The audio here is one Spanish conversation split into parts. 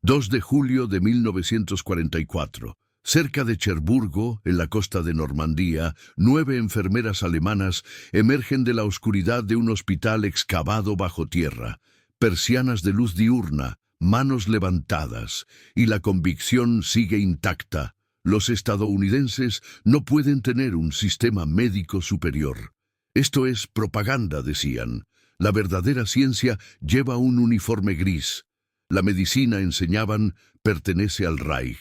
2 de julio de 1944. Cerca de Cherburgo, en la costa de Normandía, 9 enfermeras alemanas emergen de la oscuridad de un hospital excavado bajo tierra. Persianas de luz diurna, manos levantadas, y la convicción sigue intacta. Los estadounidenses no pueden tener un sistema médico superior. Esto es propaganda, decían. La verdadera ciencia lleva un uniforme gris. La medicina, enseñaban, pertenece al Reich.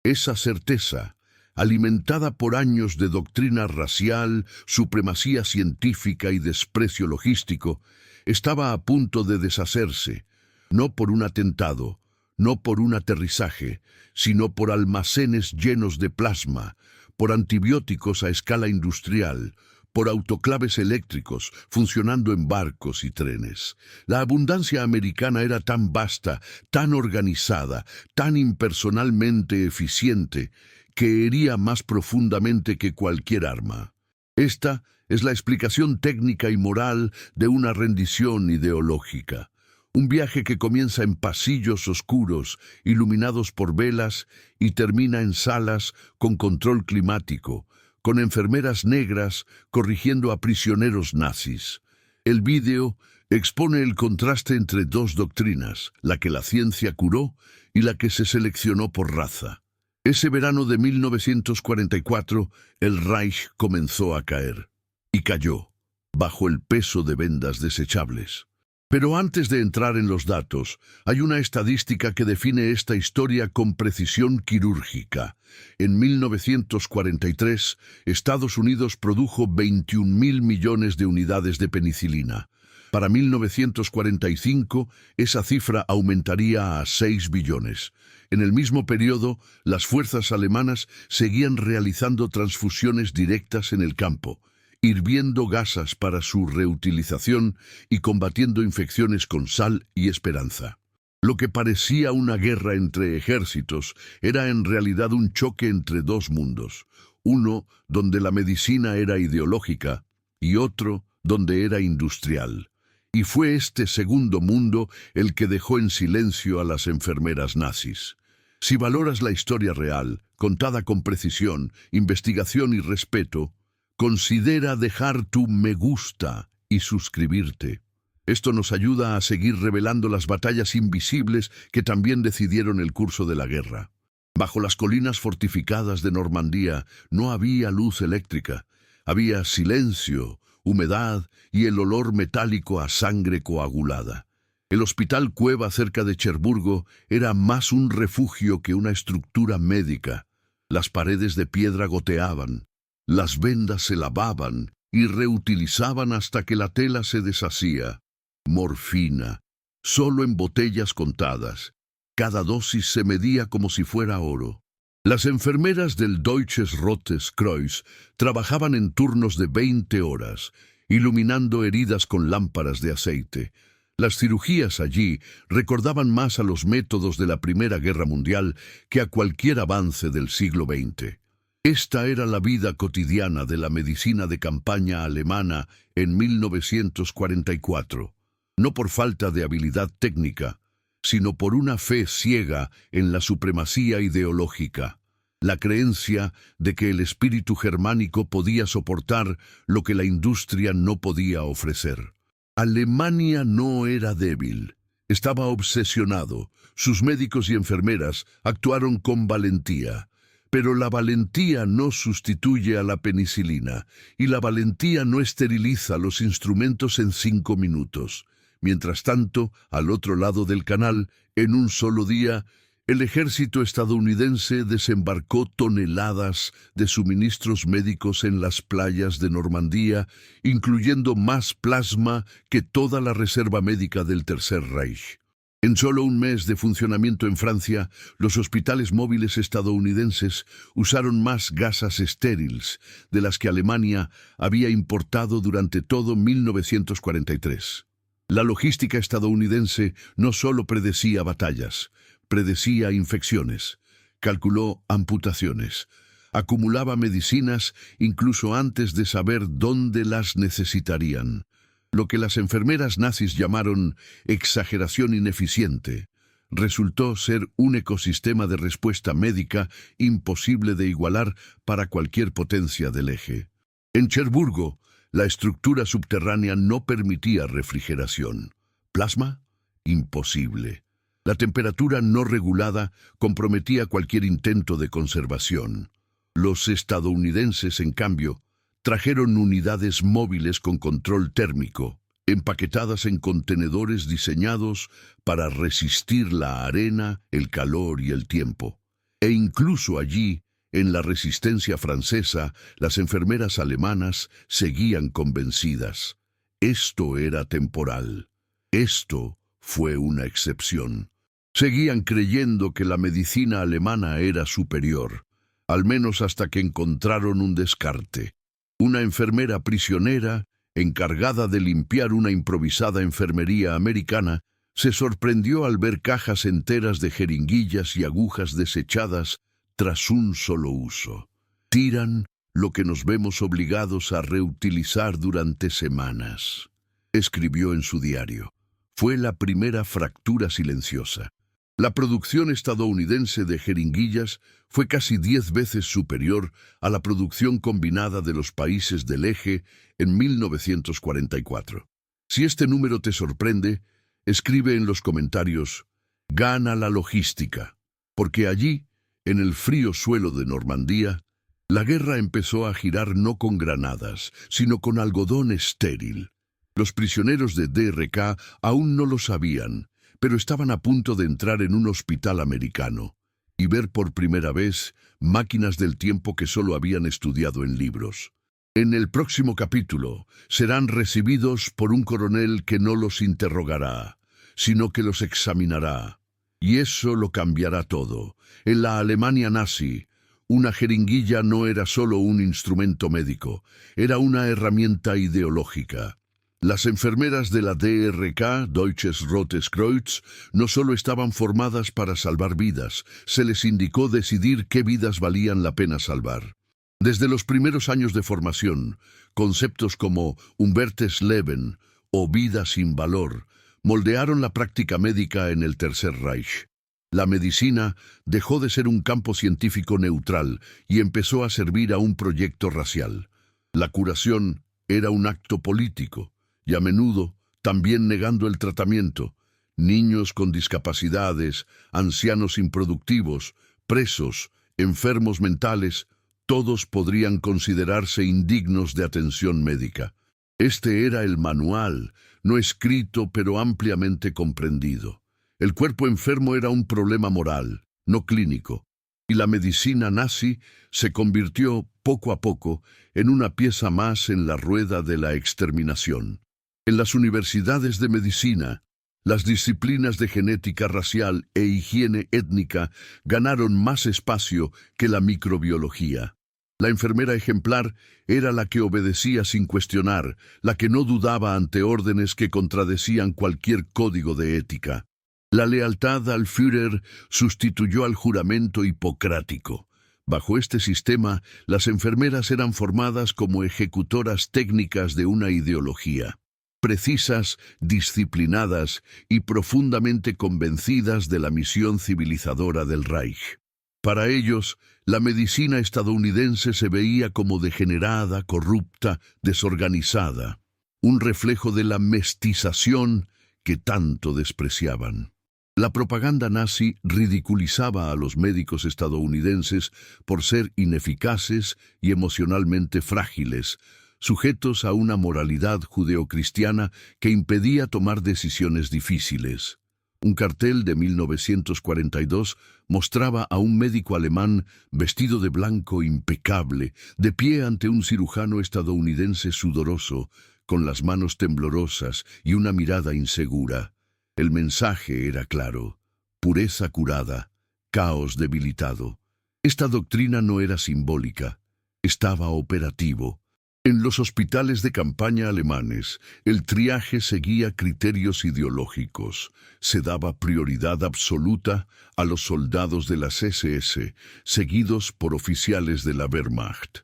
Esa certeza, alimentada por años de doctrina racial, supremacía científica y desprecio logístico, estaba a punto de deshacerse, no por un atentado, no por un aterrizaje, sino por almacenes llenos de plasma, por antibióticos a escala industrial, por autoclaves eléctricos funcionando en barcos y trenes. La abundancia americana era tan vasta, tan organizada, tan impersonalmente eficiente, que hería más profundamente que cualquier arma. Esta es la explicación técnica y moral de una rendición ideológica. Un viaje que comienza en pasillos oscuros, iluminados por velas, y termina en salas con control climático, con enfermeras negras corrigiendo a prisioneros nazis. El vídeo expone el contraste entre dos doctrinas, la que la ciencia curó y la que se seleccionó por raza. Ese verano de 1944, el Reich comenzó a caer, y cayó, bajo el peso de vendas desechables. Pero antes de entrar en los datos, hay una estadística que define esta historia con precisión quirúrgica. En 1943, Estados Unidos produjo 21.000 millones de unidades de penicilina. Para 1945, esa cifra aumentaría a 6 billones. En el mismo periodo, las fuerzas alemanas seguían realizando transfusiones directas en el campo, hirviendo gasas para su reutilización y combatiendo infecciones con sal y esperanza. Lo que parecía una guerra entre ejércitos era en realidad un choque entre dos mundos, uno donde la medicina era ideológica y otro donde era industrial. Y fue este segundo mundo el que dejó en silencio a las enfermeras nazis. Si valoras la historia real, contada con precisión, investigación y respeto, considera dejar tu me gusta y suscribirte. Esto nos ayuda a seguir revelando las batallas invisibles que también decidieron el curso de la guerra. Bajo las colinas fortificadas de Normandía no había luz eléctrica. Había silencio, humedad y el olor metálico a sangre coagulada. El hospital cueva cerca de Cherburgo era más un refugio que una estructura médica. Las paredes de piedra goteaban. Las vendas se lavaban y reutilizaban hasta que la tela se deshacía. Morfina, solo en botellas contadas. Cada dosis se medía como si fuera oro. Las enfermeras del Deutsches Rotes Kreuz trabajaban en turnos de 20 horas, iluminando heridas con lámparas de aceite. Las cirugías allí recordaban más a los métodos de la Primera Guerra Mundial que a cualquier avance del siglo XX. Esta era la vida cotidiana de la medicina de campaña alemana en 1944, no por falta de habilidad técnica, sino por una fe ciega en la supremacía ideológica, la creencia de que el espíritu germánico podía soportar lo que la industria no podía ofrecer. Alemania no era débil, estaba obsesionado. Sus médicos y enfermeras actuaron con valentía. Pero la valentía no sustituye a la penicilina, y la valentía no esteriliza los instrumentos en 5 minutos. Mientras tanto, al otro lado del canal, en un solo día, el ejército estadounidense desembarcó toneladas de suministros médicos en las playas de Normandía, incluyendo más plasma que toda la reserva médica del Tercer Reich. En solo un mes de funcionamiento en Francia, los hospitales móviles estadounidenses usaron más gasas estériles de las que Alemania había importado durante todo 1943. La logística estadounidense no solo predecía batallas, predecía infecciones, calculó amputaciones, acumulaba medicinas incluso antes de saber dónde las necesitarían. Lo que las enfermeras nazis llamaron exageración ineficiente, resultó ser un ecosistema de respuesta médica imposible de igualar para cualquier potencia del eje. En Cherburgo, la estructura subterránea no permitía refrigeración. ¿Plasma? Imposible. La temperatura no regulada comprometía cualquier intento de conservación. Los estadounidenses, en cambio, trajeron unidades móviles con control térmico, empaquetadas en contenedores diseñados para resistir la arena, el calor y el tiempo. E incluso allí, en la resistencia francesa, las enfermeras alemanas seguían convencidas. Esto era temporal. Esto fue una excepción. Seguían creyendo que la medicina alemana era superior, al menos hasta que encontraron un descarte. Una enfermera prisionera, encargada de limpiar una improvisada enfermería americana, se sorprendió al ver cajas enteras de jeringuillas y agujas desechadas tras un solo uso. Tiran lo que nos vemos obligados a reutilizar durante semanas, escribió en su diario. Fue la primera fractura silenciosa. La producción estadounidense de jeringuillas fue casi 10 veces superior a la producción combinada de los países del eje en 1944. Si este número te sorprende, escribe en los comentarios, gana la logística, porque allí, en el frío suelo de Normandía, la guerra empezó a girar no con granadas, sino con algodón estéril. Los prisioneros de DRK aún no lo sabían, pero estaban a punto de entrar en un hospital americano y ver por primera vez máquinas del tiempo que solo habían estudiado en libros. En el próximo capítulo serán recibidos por un coronel que no los interrogará, sino que los examinará. Y eso lo cambiará todo. En la Alemania nazi, una jeringuilla no era solo un instrumento médico, era una herramienta ideológica. Las enfermeras de la DRK, Deutsches Rotes Kreuz, no solo estaban formadas para salvar vidas, se les indicó decidir qué vidas valían la pena salvar. Desde los primeros años de formación, conceptos como Umbertes Leben o vida sin valor moldearon la práctica médica en el Tercer Reich. La medicina dejó de ser un campo científico neutral y empezó a servir a un proyecto racial. La curación era un acto político, y a menudo también negando el tratamiento. Niños con discapacidades, ancianos improductivos, presos, enfermos mentales, todos podrían considerarse indignos de atención médica. Este era el manual, no escrito pero ampliamente comprendido. El cuerpo enfermo era un problema moral, no clínico, y la medicina nazi se convirtió poco a poco en una pieza más en la rueda de la exterminación. En las universidades de medicina, las disciplinas de genética racial e higiene étnica ganaron más espacio que la microbiología. La enfermera ejemplar era la que obedecía sin cuestionar, la que no dudaba ante órdenes que contradecían cualquier código de ética. La lealtad al Führer sustituyó al juramento hipocrático. Bajo este sistema, las enfermeras eran formadas como ejecutoras técnicas de una ideología. Precisas, disciplinadas y profundamente convencidas de la misión civilizadora del Reich. Para ellos, la medicina estadounidense se veía como degenerada, corrupta, desorganizada, un reflejo de la mestización que tanto despreciaban. La propaganda nazi ridiculizaba a los médicos estadounidenses por ser ineficaces y emocionalmente frágiles, sujetos a una moralidad judeocristiana que impedía tomar decisiones difíciles. Un cartel de 1942 mostraba a un médico alemán vestido de blanco impecable, de pie ante un cirujano estadounidense sudoroso, con las manos temblorosas y una mirada insegura. El mensaje era claro: pureza curada, caos debilitado. Esta doctrina no era simbólica, estaba operativo. En los hospitales de campaña alemanes, el triaje seguía criterios ideológicos. Se daba prioridad absoluta a los soldados de las SS, seguidos por oficiales de la Wehrmacht.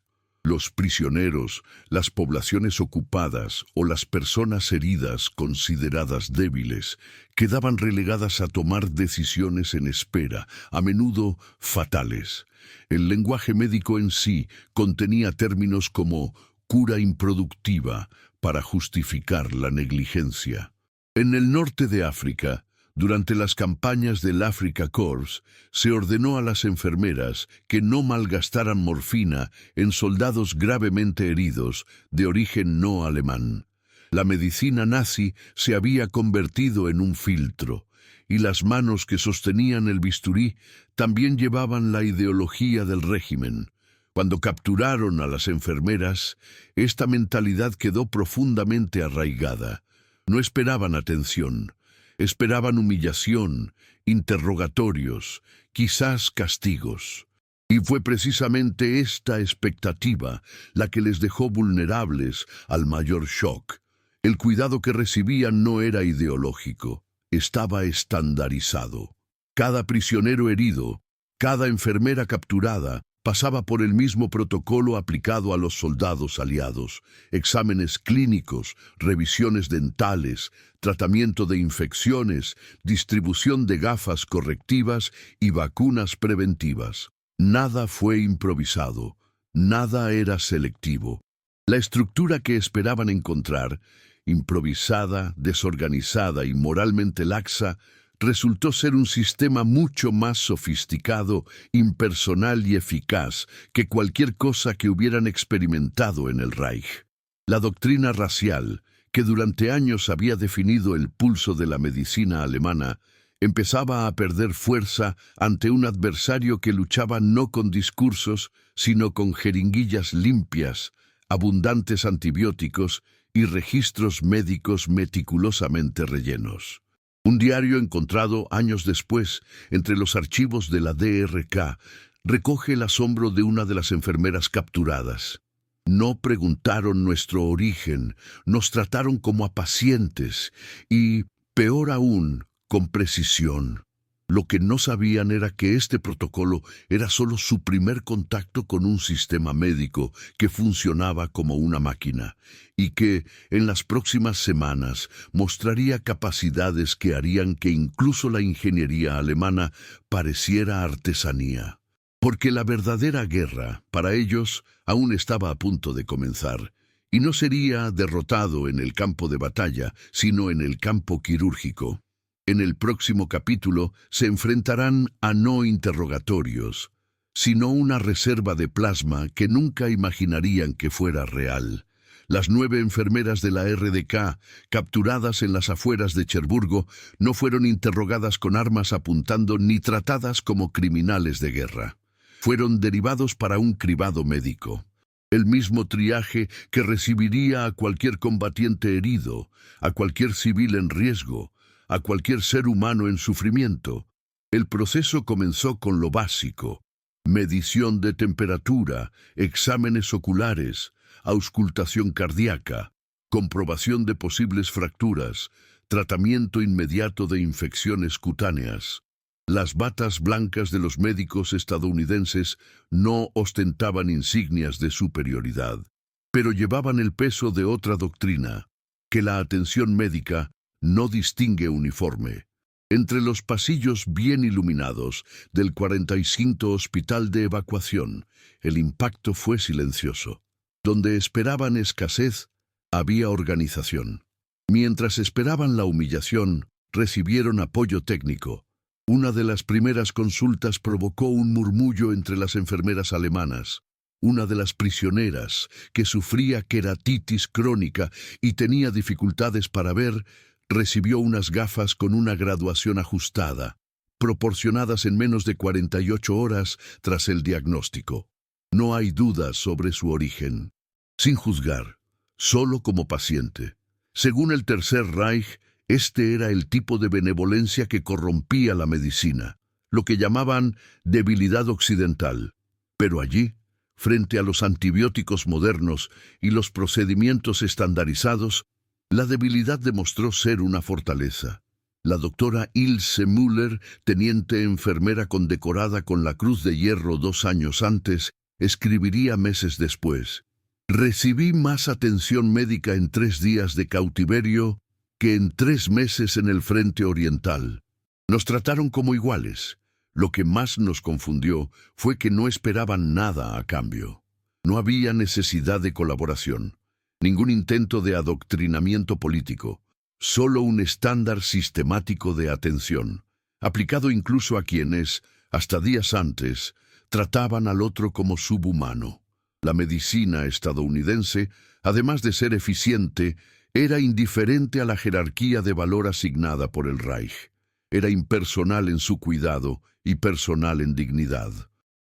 Los prisioneros, las poblaciones ocupadas o las personas heridas consideradas débiles quedaban relegadas a tomar decisiones en espera, a menudo fatales. El lenguaje médico en sí contenía términos como cura improductiva para justificar la negligencia. En el norte de África, durante las campañas del Africa Corps, se ordenó a las enfermeras que no malgastaran morfina en soldados gravemente heridos de origen no alemán. La medicina nazi se había convertido en un filtro, y las manos que sostenían el bisturí también llevaban la ideología del régimen. Cuando capturaron a las enfermeras, esta mentalidad quedó profundamente arraigada. No esperaban atención. Esperaban humillación, interrogatorios, quizás castigos. Y fue precisamente esta expectativa la que les dejó vulnerables al mayor shock. El cuidado que recibían no era ideológico, estaba estandarizado. Cada prisionero herido, cada enfermera capturada, pasaba por el mismo protocolo aplicado a los soldados aliados: exámenes clínicos, revisiones dentales, tratamiento de infecciones, distribución de gafas correctivas y vacunas preventivas. Nada fue improvisado, nada era selectivo. La estructura que esperaban encontrar, improvisada, desorganizada y moralmente laxa, resultó ser un sistema mucho más sofisticado, impersonal y eficaz que cualquier cosa que hubieran experimentado en el Reich. La doctrina racial, que durante años había definido el pulso de la medicina alemana, empezaba a perder fuerza ante un adversario que luchaba no con discursos, sino con jeringuillas limpias, abundantes antibióticos y registros médicos meticulosamente rellenos. Un diario encontrado años después entre los archivos de la DRK recoge el asombro de una de las enfermeras capturadas. No preguntaron nuestro origen, nos trataron como a pacientes y, peor aún, con precisión. Lo que no sabían era que este protocolo era solo su primer contacto con un sistema médico que funcionaba como una máquina y que, en las próximas semanas, mostraría capacidades que harían que incluso la ingeniería alemana pareciera artesanía. Porque la verdadera guerra, para ellos, aún estaba a punto de comenzar, y no sería derrotado en el campo de batalla, sino en el campo quirúrgico. En el próximo capítulo se enfrentarán a no interrogatorios, sino una reserva de plasma que nunca imaginarían que fuera real. Las 9 enfermeras de la RDK, capturadas en las afueras de Cherburgo, no fueron interrogadas con armas apuntando ni tratadas como criminales de guerra. Fueron derivados para un cribado médico. El mismo triaje que recibiría a cualquier combatiente herido, a cualquier civil en riesgo, a cualquier ser humano en sufrimiento. El proceso comenzó con lo básico: medición de temperatura, exámenes oculares, auscultación cardíaca, comprobación de posibles fracturas, tratamiento inmediato de infecciones cutáneas. Las batas blancas de los médicos estadounidenses no ostentaban insignias de superioridad, pero llevaban el peso de otra doctrina, que la atención médica no distingue uniforme. Entre los pasillos bien iluminados del 45 Hospital de Evacuación, el impacto fue silencioso. Donde esperaban escasez, había organización. Mientras esperaban la humillación, recibieron apoyo técnico. Una de las primeras consultas provocó un murmullo entre las enfermeras alemanas. Una de las prisioneras, que sufría queratitis crónica y tenía dificultades para ver, recibió unas gafas con una graduación ajustada, proporcionadas en menos de 48 horas tras el diagnóstico. No hay dudas sobre su origen. Sin juzgar, solo como paciente. Según el Tercer Reich, este era el tipo de benevolencia que corrompía la medicina, lo que llamaban debilidad occidental. Pero allí, frente a los antibióticos modernos y los procedimientos estandarizados, la debilidad demostró ser una fortaleza. La doctora Ilse Müller, teniente enfermera condecorada con la Cruz de Hierro 2 años antes, Escribiría meses después: recibí más atención médica en 3 días de cautiverio que en 3 meses en el frente oriental. Nos trataron como iguales. Lo que más nos confundió fue que no esperaban nada a cambio. No había necesidad de colaboración, ningún intento de adoctrinamiento político, solo un estándar sistemático de atención, aplicado incluso a quienes, hasta días antes, trataban al otro como subhumano. La medicina estadounidense, además de ser eficiente, era indiferente a la jerarquía de valor asignada por el Reich. Era impersonal en su cuidado y personal en dignidad.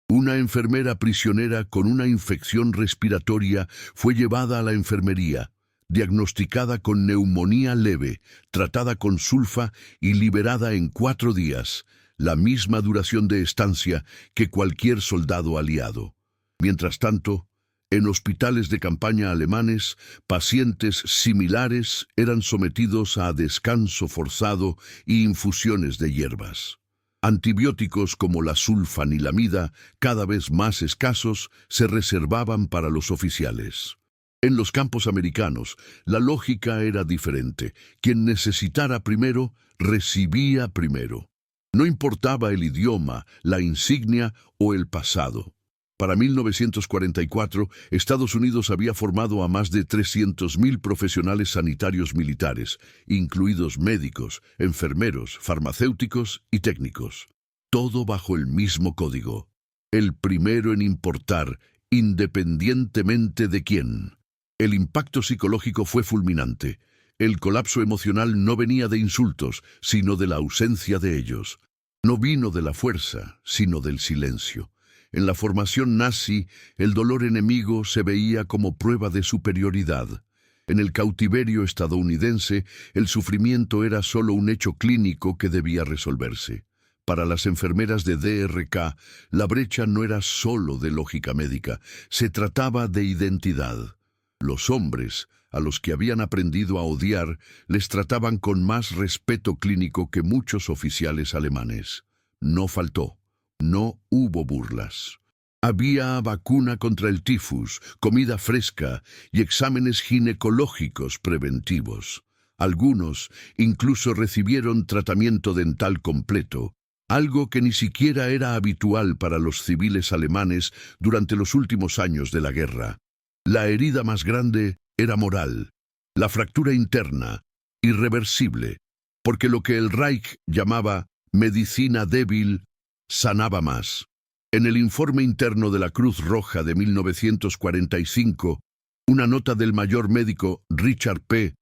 Una enfermera prisionera con una infección respiratoria fue llevada a la enfermería, diagnosticada con neumonía leve, tratada con sulfa y liberada en 4 días, la misma duración de estancia que cualquier soldado aliado. Mientras tanto, en hospitales de campaña alemanes, pacientes similares eran sometidos a descanso forzado y infusiones de hierbas. Antibióticos como la sulfanilamida, cada vez más escasos, se reservaban para los oficiales. En los campos americanos, la lógica era diferente. Quien necesitara primero, recibía primero. No importaba el idioma, la insignia o el pasado. Para 1944, Estados Unidos había formado a más de 300.000 profesionales sanitarios militares, incluidos médicos, enfermeros, farmacéuticos y técnicos. Todo bajo el mismo código. El primero en importar, independientemente de quién. El impacto psicológico fue fulminante. El colapso emocional no venía de insultos, sino de la ausencia de ellos. No vino de la fuerza, sino del silencio. En la formación nazi, el dolor enemigo se veía como prueba de superioridad. En el cautiverio estadounidense, el sufrimiento era solo un hecho clínico que debía resolverse. Para las enfermeras de DRK, la brecha no era solo de lógica médica, se trataba de identidad. Los hombres, a los que habían aprendido a odiar, les trataban con más respeto clínico que muchos oficiales alemanes. No faltó. No hubo burlas. Había vacuna contra el tifus, comida fresca y exámenes ginecológicos preventivos. Algunos incluso recibieron tratamiento dental completo, algo que ni siquiera era habitual para los civiles alemanes durante los últimos años de la guerra. La herida más grande era moral, la fractura interna, irreversible, porque lo que el Reich llamaba medicina débil sanaba más. En el informe interno de la Cruz Roja de 1945, una nota del mayor médico Richard P.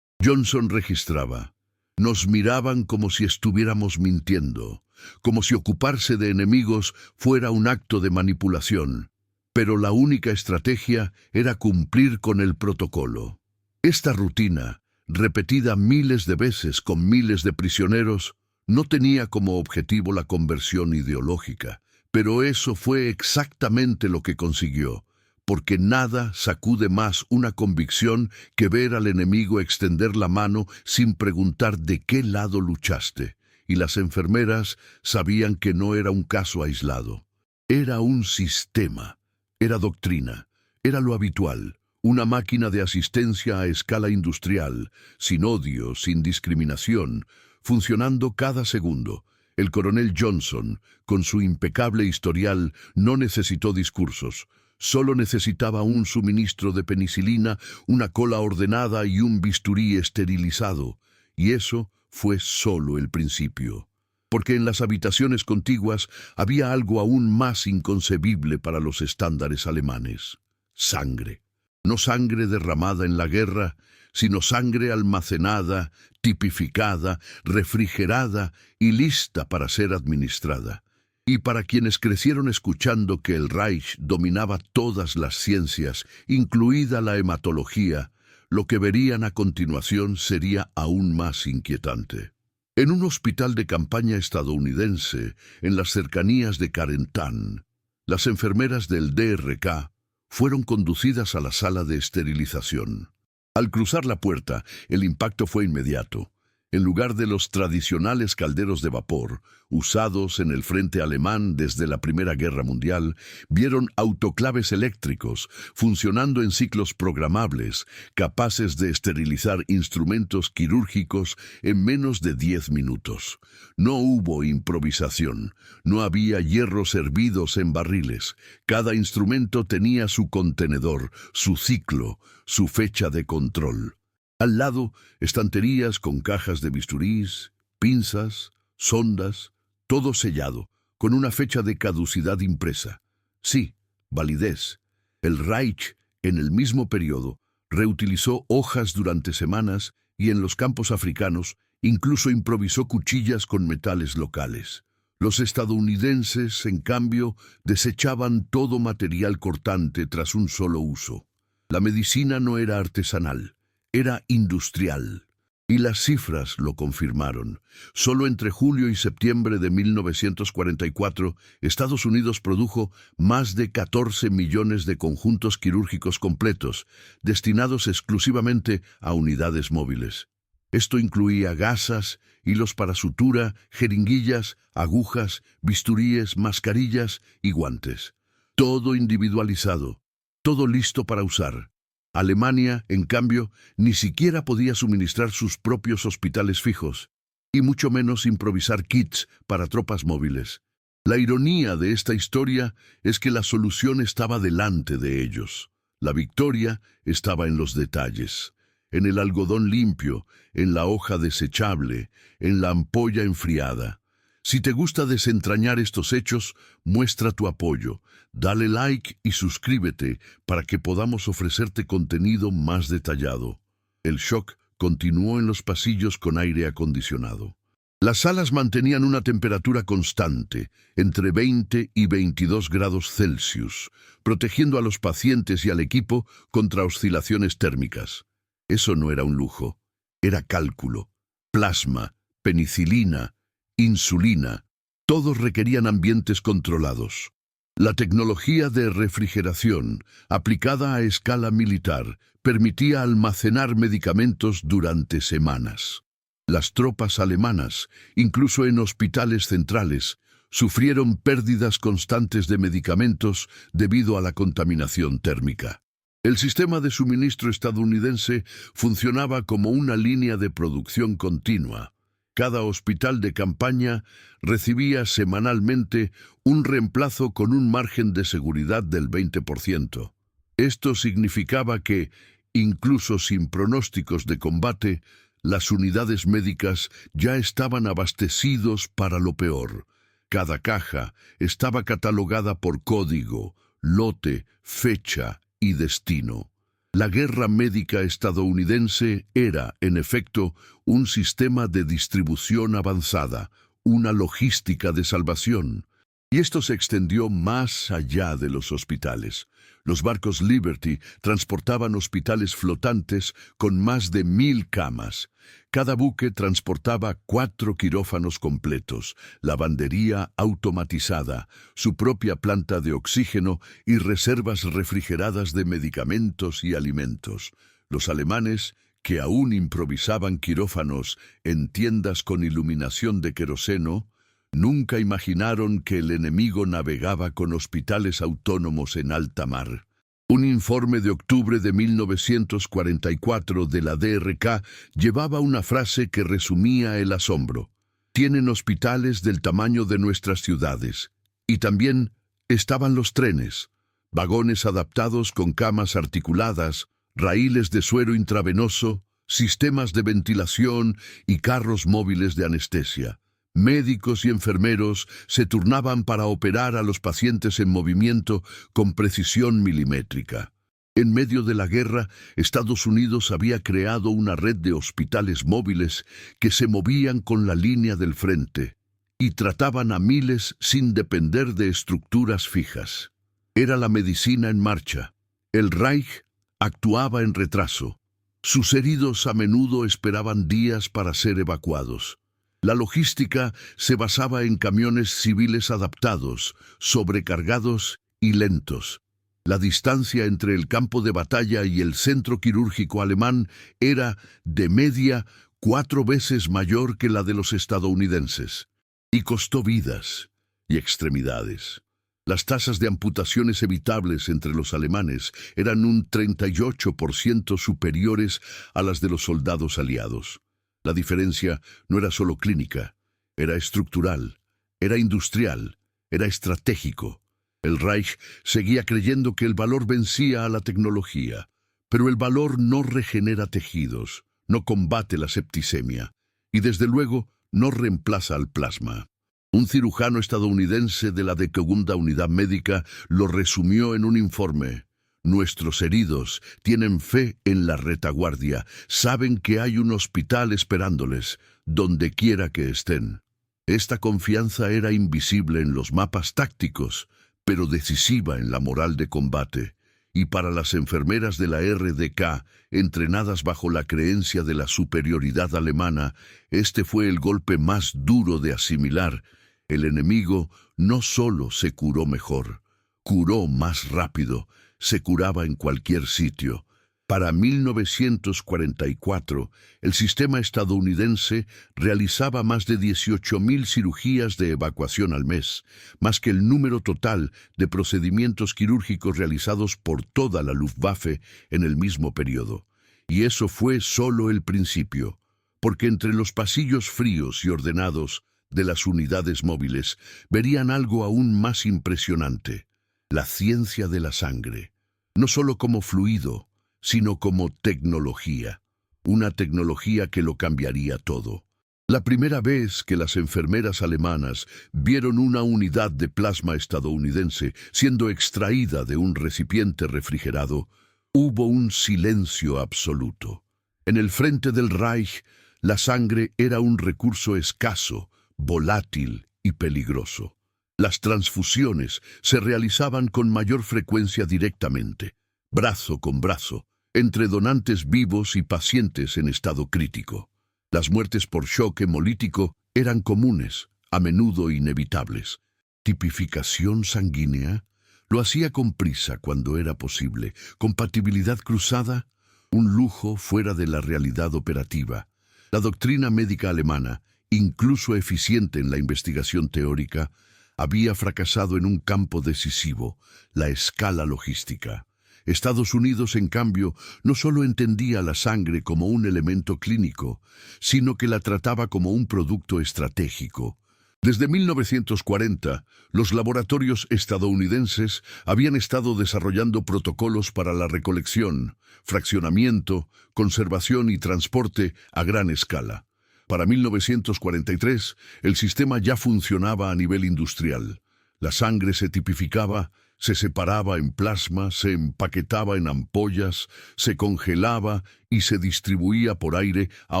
Johnson registraba: nos miraban como si estuviéramos mintiendo, como si ocuparse de enemigos fuera un acto de manipulación, pero la única estrategia era cumplir con el protocolo. Esta rutina, repetida miles de veces con miles de prisioneros, no tenía como objetivo la conversión ideológica, pero eso fue exactamente lo que consiguió, porque nada sacude más una convicción que ver al enemigo extender la mano sin preguntar de qué lado luchaste, y las enfermeras sabían que no era un caso aislado. Era un sistema, era doctrina, era lo habitual, una máquina de asistencia a escala industrial, sin odio, sin discriminación, funcionando cada segundo. El coronel Johnson, con su impecable historial, no necesitó discursos. Solo necesitaba un suministro de penicilina, una cola ordenada y un bisturí esterilizado. Y eso fue solo el principio. Porque en las habitaciones contiguas había algo aún más inconcebible para los estándares alemanes. Sangre. No sangre derramada en la guerra, sino sangre almacenada, tipificada, refrigerada y lista para ser administrada. Y para quienes crecieron escuchando que el Reich dominaba todas las ciencias, incluida la hematología, lo que verían a continuación sería aún más inquietante. En un hospital de campaña estadounidense, en las cercanías de Carentan, las enfermeras del DRK fueron conducidas a la sala de esterilización. Al cruzar la puerta, el impacto fue inmediato. En lugar de los tradicionales calderos de vapor, usados en el frente alemán desde la Primera Guerra Mundial, vieron autoclaves eléctricos, funcionando en ciclos programables, capaces de esterilizar instrumentos quirúrgicos en menos de 10 minutos. No hubo improvisación, no había hierros hervidos en barriles. Cada instrumento tenía su contenedor, su ciclo, su fecha de control. Al lado, estanterías con cajas de bisturís, pinzas, sondas, todo sellado, con una fecha de caducidad impresa. Sí, validez. El Reich, en el mismo periodo, reutilizó hojas durante semanas y en los campos africanos incluso improvisó cuchillas con metales locales. Los estadounidenses, en cambio, desechaban todo material cortante tras un solo uso. La medicina no era artesanal. Era industrial, y las cifras lo confirmaron. Solo entre julio y septiembre de 1944, Estados Unidos produjo más de 14 millones de conjuntos quirúrgicos completos, destinados exclusivamente a unidades móviles. Esto incluía gasas, hilos para sutura, jeringuillas, agujas, bisturíes, mascarillas y guantes. Todo individualizado, todo listo para usar. Alemania, en cambio, ni siquiera podía suministrar sus propios hospitales fijos, y mucho menos improvisar kits para tropas móviles. La ironía de esta historia es que la solución estaba delante de ellos. La victoria estaba en los detalles, en el algodón limpio, en la hoja desechable, en la ampolla enfriada. Si te gusta desentrañar estos hechos, muestra tu apoyo, dale like y suscríbete para que podamos ofrecerte contenido más detallado. El shock continuó en los pasillos con aire acondicionado. Las salas mantenían una temperatura constante, entre 20 y 22 grados Celsius, protegiendo a los pacientes y al equipo contra oscilaciones térmicas. Eso no era un lujo, era cálculo, plasma, penicilina, insulina, todos requerían ambientes controlados. La tecnología de refrigeración, aplicada a escala militar, permitía almacenar medicamentos durante semanas. Las tropas alemanas, incluso en hospitales centrales, sufrieron pérdidas constantes de medicamentos debido a la contaminación térmica. El sistema de suministro estadounidense funcionaba como una línea de producción continua. Cada hospital de campaña recibía semanalmente un reemplazo con un margen de seguridad del 20%. Esto significaba que, incluso sin pronósticos de combate, las unidades médicas ya estaban abastecidos para lo peor. Cada caja estaba catalogada por código, lote, fecha y destino. La guerra médica estadounidense era, en efecto, un sistema de distribución avanzada, una logística de salvación. Y esto se extendió más allá de los hospitales. Los barcos Liberty transportaban hospitales flotantes con más de 1000 camas. Cada buque transportaba 4 quirófanos completos, lavandería automatizada, su propia planta de oxígeno y reservas refrigeradas de medicamentos y alimentos. Los alemanes, que aún improvisaban quirófanos en tiendas con iluminación de queroseno, nunca imaginaron que el enemigo navegaba con hospitales autónomos en alta mar. Un informe de octubre de 1944 de la DRK llevaba una frase que resumía el asombro. Tienen hospitales del tamaño de nuestras ciudades. Y también estaban los trenes, vagones adaptados con camas articuladas, raíles de suero intravenoso, sistemas de ventilación y carros móviles de anestesia. Médicos y enfermeros se turnaban para operar a los pacientes en movimiento con precisión milimétrica. En medio de la guerra, Estados Unidos había creado una red de hospitales móviles que se movían con la línea del frente y trataban a miles sin depender de estructuras fijas. Era la medicina en marcha. El Reich actuaba en retraso. Sus heridos a menudo esperaban días para ser evacuados. La logística se basaba en camiones civiles adaptados, sobrecargados y lentos. La distancia entre el campo de batalla y el centro quirúrgico alemán era, de media, 4 veces mayor que la de los estadounidenses, y costó vidas y extremidades. Las tasas de amputaciones evitables entre los alemanes eran un 38% superiores a las de los soldados aliados. La diferencia no era solo clínica, era estructural, era industrial, era estratégico. El Reich seguía creyendo que el valor vencía a la tecnología, pero el valor no regenera tejidos, no combate la septicemia y desde luego no reemplaza al plasma. Un cirujano estadounidense de la 12ª Unidad Médica lo resumió en un informe. Nuestros heridos tienen fe en la retaguardia, saben que hay un hospital esperándoles, donde quiera que estén. Esta confianza era invisible en los mapas tácticos, pero decisiva en la moral de combate. Y para las enfermeras de la RDK, entrenadas bajo la creencia de la superioridad alemana, este fue el golpe más duro de asimilar. El enemigo no solo se curó mejor, curó más rápido, se curaba en cualquier sitio. Para 1944, el sistema estadounidense realizaba más de 18.000 cirugías de evacuación al mes, más que el número total de procedimientos quirúrgicos realizados por toda la Luftwaffe en el mismo periodo. Y eso fue solo el principio, porque entre los pasillos fríos y ordenados de las unidades móviles verían algo aún más impresionante: la ciencia de la sangre, no solo como fluido, sino como tecnología, una tecnología que lo cambiaría todo. La primera vez que las enfermeras alemanas vieron una unidad de plasma estadounidense siendo extraída de un recipiente refrigerado, hubo un silencio absoluto. En el frente del Reich, la sangre era un recurso escaso, volátil y peligroso. Las transfusiones se realizaban con mayor frecuencia directamente, brazo con brazo, entre donantes vivos y pacientes en estado crítico. Las muertes por shock hemolítico eran comunes, a menudo inevitables. Tipificación sanguínea lo hacía con prisa cuando era posible. Compatibilidad cruzada, un lujo fuera de la realidad operativa. La doctrina médica alemana, incluso eficiente en la investigación teórica, había fracasado en un campo decisivo: la escala logística. Estados Unidos, en cambio, no solo entendía la sangre como un elemento clínico, sino que la trataba como un producto estratégico. Desde 1940, los laboratorios estadounidenses habían estado desarrollando protocolos para la recolección, fraccionamiento, conservación y transporte a gran escala. Para 1943, el sistema ya funcionaba a nivel industrial. La sangre se tipificaba, se separaba en plasma, se empaquetaba en ampollas, se congelaba y se distribuía por aire a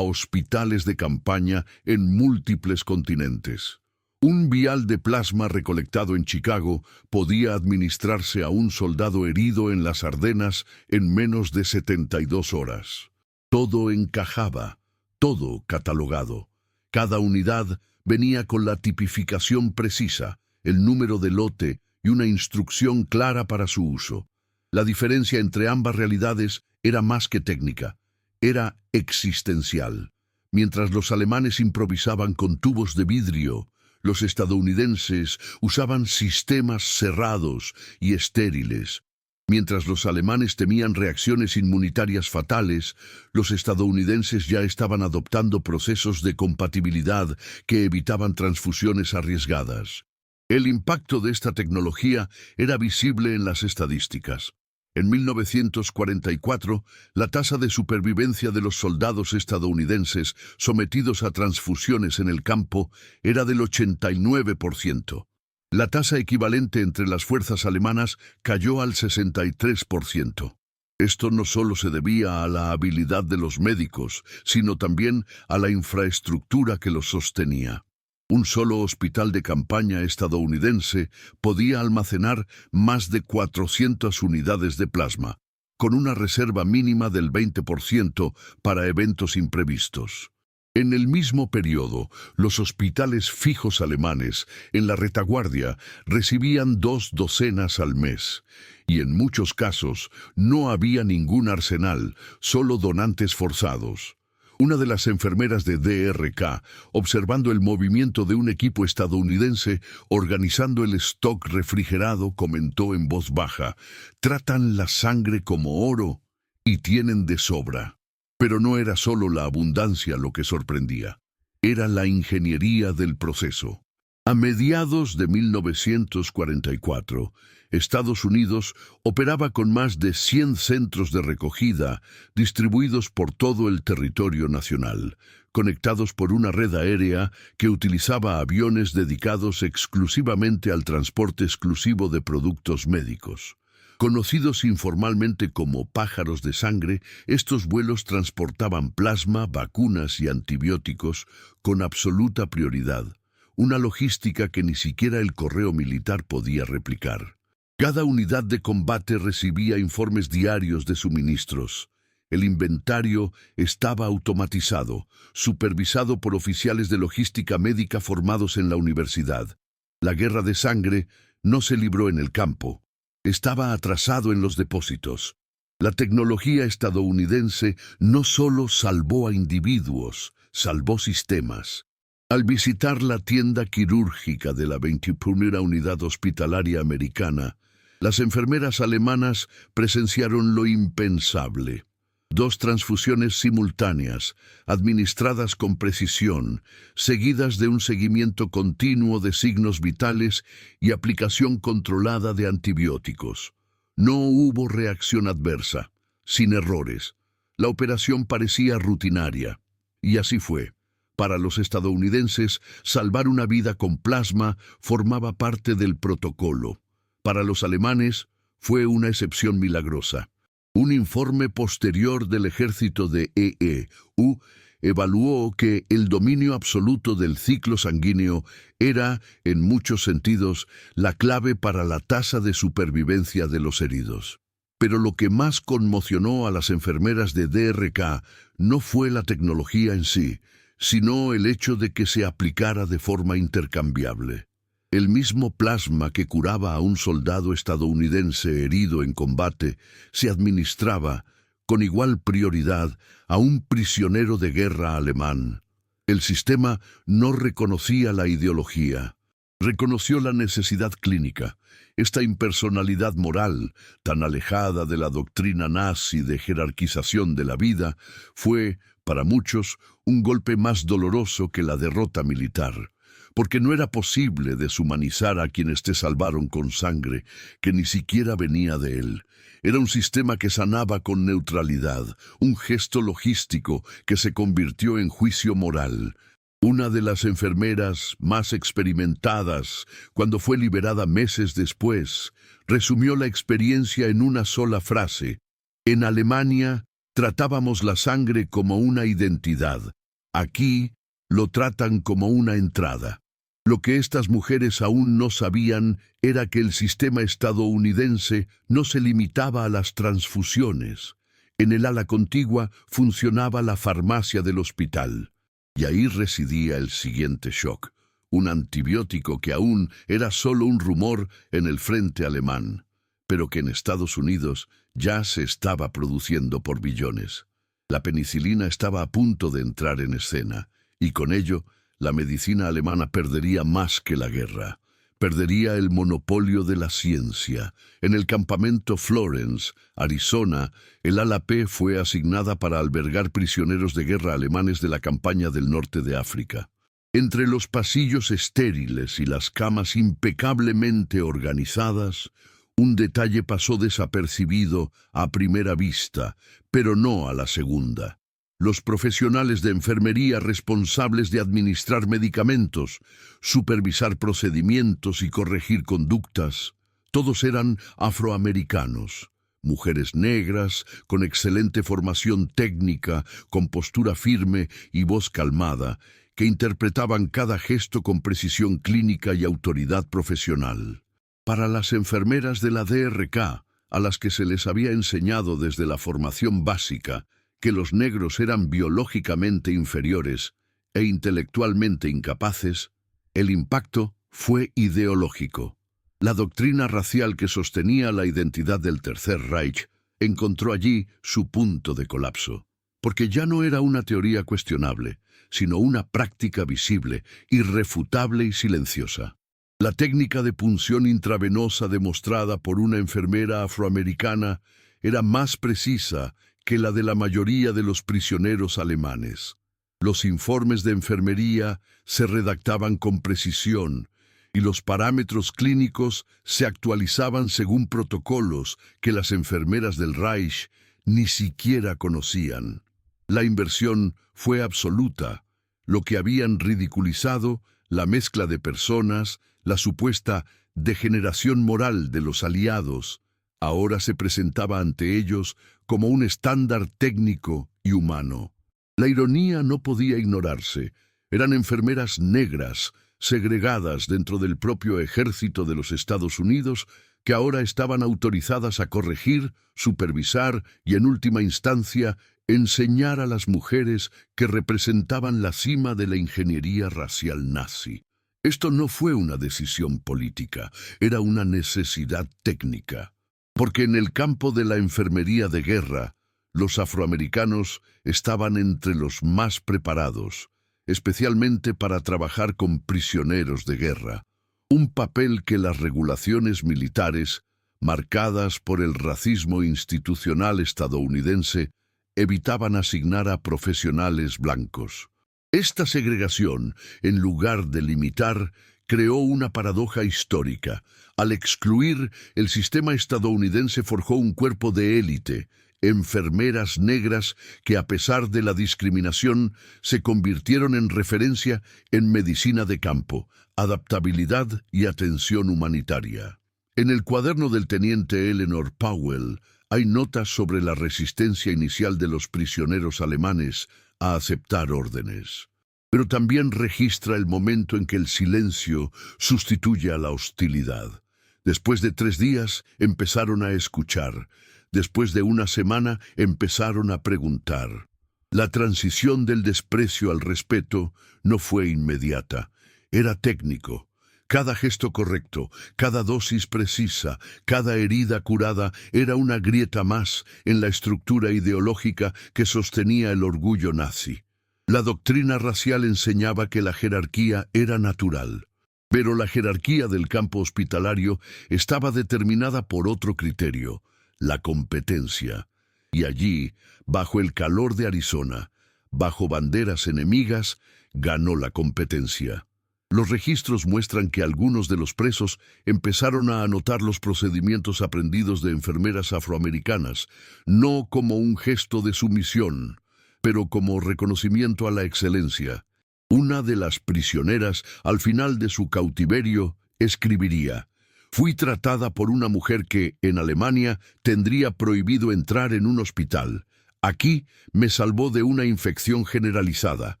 hospitales de campaña en múltiples continentes. Un vial de plasma recolectado en Chicago podía administrarse a un soldado herido en las Ardenas en menos de 72 horas. Todo encajaba, todo catalogado. Cada unidad venía con la tipificación precisa, el número de lote y una instrucción clara para su uso. La diferencia entre ambas realidades era más que técnica, era existencial. Mientras los alemanes improvisaban con tubos de vidrio, los estadounidenses usaban sistemas cerrados y estériles. Mientras los alemanes temían reacciones inmunitarias fatales, los estadounidenses ya estaban adoptando procesos de compatibilidad que evitaban transfusiones arriesgadas. El impacto de esta tecnología era visible en las estadísticas. En 1944, la tasa de supervivencia de los soldados estadounidenses sometidos a transfusiones en el campo era del 89%. La tasa equivalente entre las fuerzas alemanas cayó al 63%. Esto no solo se debía a la habilidad de los médicos, sino también a la infraestructura que los sostenía. Un solo hospital de campaña estadounidense podía almacenar más de 400 unidades de plasma, con una reserva mínima del 20% para eventos imprevistos. En el mismo periodo, los hospitales fijos alemanes en la retaguardia recibían 2 docenas al mes, y en muchos casos no había ningún arsenal, solo donantes forzados. Una de las enfermeras de DRK, observando el movimiento de un equipo estadounidense organizando el stock refrigerado, comentó en voz baja: «Tratan la sangre como oro y tienen de sobra». Pero no era solo la abundancia lo que sorprendía, era la ingeniería del proceso. A mediados de 1944, Estados Unidos operaba con más de 100 centros de recogida distribuidos por todo el territorio nacional, conectados por una red aérea que utilizaba aviones dedicados exclusivamente al transporte exclusivo de productos médicos. Conocidos informalmente como pájaros de sangre, estos vuelos transportaban plasma, vacunas y antibióticos con absoluta prioridad, una logística que ni siquiera el correo militar podía replicar. Cada unidad de combate recibía informes diarios de suministros. El inventario estaba automatizado, supervisado por oficiales de logística médica formados en la universidad. La guerra de sangre no se libró en el campo. Estaba atrasado en los depósitos. La tecnología estadounidense no solo salvó a individuos, salvó sistemas. Al visitar la tienda quirúrgica de la 21ª Unidad Hospitalaria Americana, las enfermeras alemanas presenciaron lo impensable. 2 transfusiones simultáneas, administradas con precisión, seguidas de un seguimiento continuo de signos vitales y aplicación controlada de antibióticos. No hubo reacción adversa, sin errores. La operación parecía rutinaria. Y así fue. Para los estadounidenses, salvar una vida con plasma formaba parte del protocolo. Para los alemanes, fue una excepción milagrosa. Un informe posterior del ejército de EEU evaluó que el dominio absoluto del ciclo sanguíneo era, en muchos sentidos, la clave para la tasa de supervivencia de los heridos. Pero lo que más conmocionó a las enfermeras de DRK no fue la tecnología en sí, sino el hecho de que se aplicara de forma intercambiable. El mismo plasma que curaba a un soldado estadounidense herido en combate se administraba, con igual prioridad, a un prisionero de guerra alemán. El sistema no reconocía la ideología, reconoció la necesidad clínica. Esta impersonalidad moral, tan alejada de la doctrina nazi de jerarquización de la vida, fue, para muchos, un golpe más doloroso que la derrota militar. Porque no era posible deshumanizar a quienes te salvaron con sangre, que ni siquiera venía de él. Era un sistema que sanaba con neutralidad, un gesto logístico que se convirtió en juicio moral. Una de las enfermeras más experimentadas, cuando fue liberada meses después, resumió la experiencia en una sola frase: «En Alemania tratábamos la sangre como una identidad. Aquí lo tratan como una entrada». Lo que estas mujeres aún no sabían era que el sistema estadounidense no se limitaba a las transfusiones. En el ala contigua funcionaba la farmacia del hospital. Y ahí residía el siguiente shock: un antibiótico que aún era solo un rumor en el frente alemán, pero que en Estados Unidos ya se estaba produciendo por billones. La penicilina estaba a punto de entrar en escena, y con ello, la medicina alemana perdería más que la guerra. Perdería el monopolio de la ciencia. En el campamento Florence, Arizona, el ala P fue asignada para albergar prisioneros de guerra alemanes de la campaña del norte de África. Entre los pasillos estériles y las camas impecablemente organizadas, un detalle pasó desapercibido a primera vista, pero no a la segunda. Los profesionales de enfermería responsables de administrar medicamentos, supervisar procedimientos y corregir conductas, todos eran afroamericanos, mujeres negras, con excelente formación técnica, con postura firme y voz calmada, que interpretaban cada gesto con precisión clínica y autoridad profesional. Para las enfermeras de la DRK, a las que se les había enseñado desde la formación básica que los negros eran biológicamente inferiores e intelectualmente incapaces, el impacto fue ideológico. La doctrina racial que sostenía la identidad del Tercer Reich encontró allí su punto de colapso. porque ya no era una teoría cuestionable, sino una práctica visible, irrefutable y silenciosa. La técnica de punción intravenosa demostrada por una enfermera afroamericana era más precisa que la de la mayoría de los prisioneros alemanes. Los informes de enfermería se redactaban con precisión y los parámetros clínicos se actualizaban según protocolos que las enfermeras del Reich ni siquiera conocían. La inversión fue absoluta. Lo que habían ridiculizado, la mezcla de personas, la supuesta degeneración moral de los aliados, ahora se presentaba ante ellos como un estándar técnico y humano. La ironía no podía ignorarse. Eran enfermeras negras, segregadas dentro del propio ejército de los Estados Unidos, que ahora estaban autorizadas a corregir, supervisar y, en última instancia, enseñar a las mujeres que representaban la cima de la ingeniería racial nazi. Esto no fue una decisión política, era una necesidad técnica. Porque en el campo de la enfermería de guerra, los afroamericanos estaban entre los más preparados, especialmente para trabajar con prisioneros de guerra, un papel que las regulaciones militares, marcadas por el racismo institucional estadounidense, evitaban asignar a profesionales blancos. Esta segregación, en lugar de limitar, creó una paradoja histórica. Al excluir, el sistema estadounidense forjó un cuerpo de élite, enfermeras negras que, a pesar de la discriminación, se convirtieron en referencia en medicina de campo, adaptabilidad y atención humanitaria. En el cuaderno del teniente Eleanor Powell hay notas sobre la resistencia inicial de los prisioneros alemanes a aceptar órdenes. Pero también registra el momento en que el silencio sustituye a la hostilidad. Después de 3 días empezaron a escuchar. Después de una semana empezaron a preguntar. La transición del desprecio al respeto no fue inmediata. Era técnico. Cada gesto correcto, cada dosis precisa, cada herida curada era una grieta más en la estructura ideológica que sostenía el orgullo nazi. La doctrina racial enseñaba que la jerarquía era natural, pero la jerarquía del campo hospitalario estaba determinada por otro criterio, la competencia. Y allí, bajo el calor de Arizona, bajo banderas enemigas, ganó la competencia. Los registros muestran que algunos de los presos empezaron a anotar los procedimientos aprendidos de enfermeras afroamericanas, no como un gesto de sumisión, pero como reconocimiento a la excelencia. Una de las prisioneras, al final de su cautiverio, escribiría: «Fui tratada por una mujer que, en Alemania, tendría prohibido entrar en un hospital. Aquí me salvó de una infección generalizada.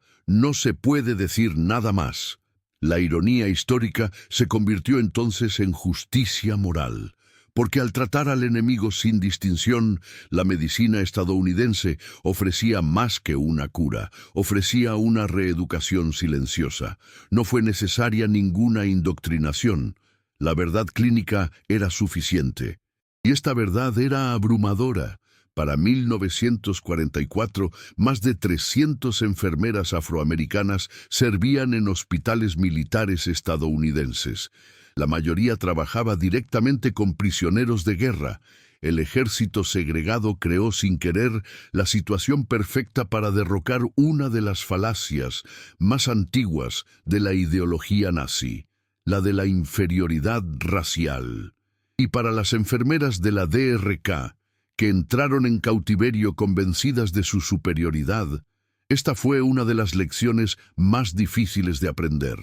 No se puede decir nada más». La ironía histórica se convirtió entonces en justicia moral, porque al tratar al enemigo sin distinción, la medicina estadounidense ofrecía más que una cura, ofrecía una reeducación silenciosa. No fue necesaria ninguna indoctrinación. La verdad clínica era suficiente. Y esta verdad era abrumadora. Para 1944, más de 300 enfermeras afroamericanas servían en hospitales militares estadounidenses. La mayoría trabajaba directamente con prisioneros de guerra. El ejército segregado creó sin querer la situación perfecta para derrocar una de las falacias más antiguas de la ideología nazi, la de la inferioridad racial. Y para las enfermeras de la DRK, que entraron en cautiverio convencidas de su superioridad, esta fue una de las lecciones más difíciles de aprender.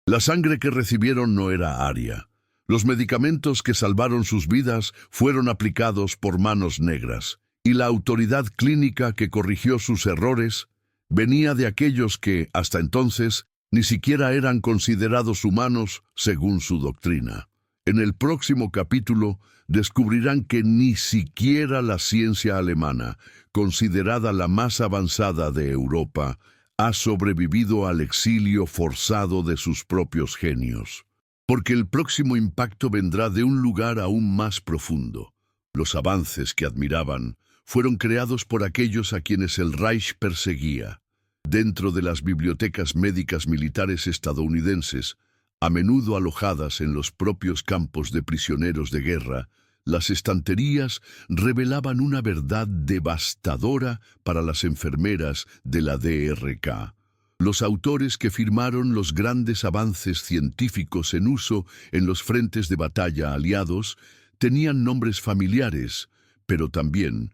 La sangre que recibieron no era aria. Los medicamentos que salvaron sus vidas fueron aplicados por manos negras, y la autoridad clínica que corrigió sus errores venía de aquellos que, hasta entonces, ni siquiera eran considerados humanos según su doctrina. En el próximo capítulo descubrirán que ni siquiera la ciencia alemana, considerada la más avanzada de Europa, ha sobrevivido al exilio forzado de sus propios genios. Porque el próximo impacto vendrá de un lugar aún más profundo. Los avances que admiraban fueron creados por aquellos a quienes el Reich perseguía. Dentro de las bibliotecas médicas militares estadounidenses, a menudo alojadas en los propios campos de prisioneros de guerra, las estanterías revelaban una verdad devastadora para las enfermeras de la DRK. Los autores que firmaron los grandes avances científicos en uso en los frentes de batalla aliados tenían nombres familiares, pero también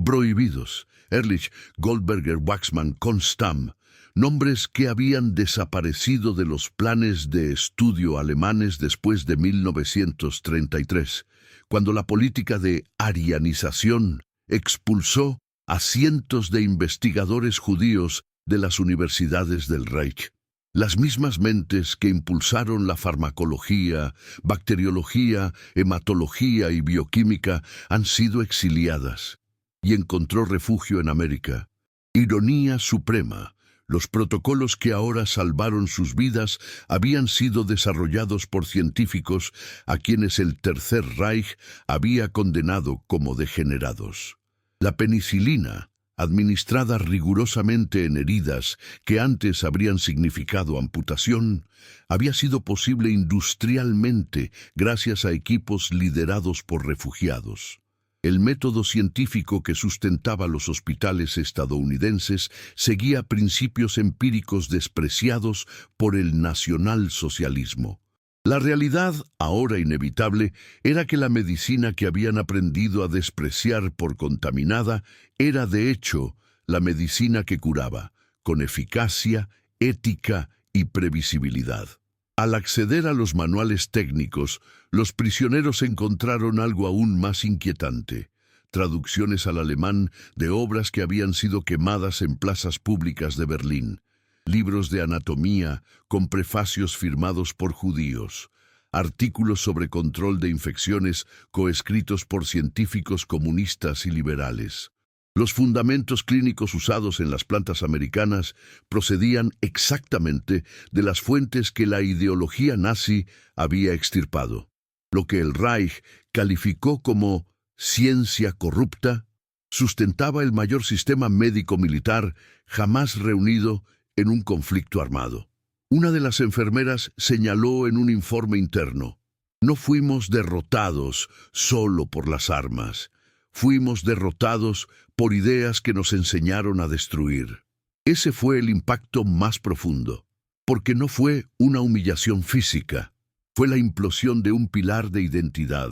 prohibidos: Ehrlich, Goldberger, Waxman, Constam, nombres que habían desaparecido de los planes de estudio alemanes después de 1933, cuando la política de arianización expulsó a cientos de investigadores judíos de las universidades del Reich. Las mismas mentes que impulsaron la farmacología, bacteriología, hematología y bioquímica han sido exiliadas, y encontró refugio en América. Ironía suprema: los protocolos que ahora salvaron sus vidas habían sido desarrollados por científicos a quienes el Tercer Reich había condenado como degenerados. La penicilina, administrada rigurosamente en heridas que antes habrían significado amputación, había sido posible industrialmente gracias a equipos liderados por refugiados. El método científico que sustentaba los hospitales estadounidenses seguía principios empíricos despreciados por el nacionalsocialismo. La realidad, ahora inevitable, era que la medicina que habían aprendido a despreciar por contaminada era, de hecho, la medicina que curaba, con eficacia, ética y previsibilidad. Al acceder a los manuales técnicos, los prisioneros encontraron algo aún más inquietante: traducciones al alemán de obras que habían sido quemadas en plazas públicas de Berlín, libros de anatomía con prefacios firmados por judíos, artículos sobre control de infecciones coescritos por científicos comunistas y liberales. Los fundamentos clínicos usados en las plantas americanas procedían exactamente de las fuentes que la ideología nazi había extirpado. Lo que el Reich calificó como ciencia corrupta sustentaba el mayor sistema médico-militar jamás reunido en un conflicto armado. Una de las enfermeras señaló en un informe interno: no fuimos derrotados solo por las armas, fuimos derrotados por ideas que nos enseñaron a destruir. Ese fue el impacto más profundo, porque no fue una humillación física, fue la implosión de un pilar de identidad.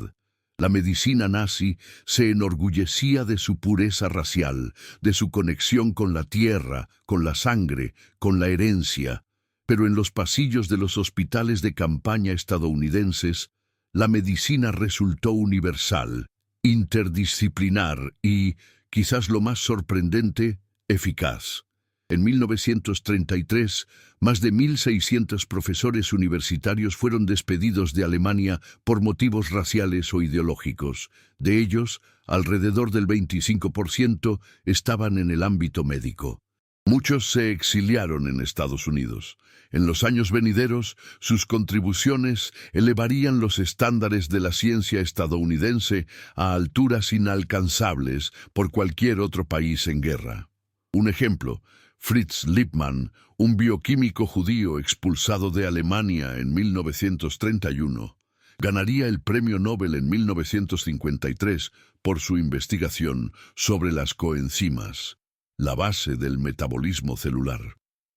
La medicina nazi se enorgullecía de su pureza racial, de su conexión con la tierra, con la sangre, con la herencia, pero en los pasillos de los hospitales de campaña estadounidenses, la medicina resultó universal, interdisciplinar y, quizás lo más sorprendente, eficaz. En 1933, más de 1.600 profesores universitarios fueron despedidos de Alemania por motivos raciales o ideológicos. De ellos, alrededor del 25% estaban en el ámbito médico. Muchos se exiliaron en Estados Unidos. En los años venideros, sus contribuciones elevarían los estándares de la ciencia estadounidense a alturas inalcanzables por cualquier otro país en guerra. Un ejemplo: Fritz Lippmann, un bioquímico judío expulsado de Alemania en 1931, ganaría el Premio Nobel en 1953 por su investigación sobre las coenzimas, la base del metabolismo celular.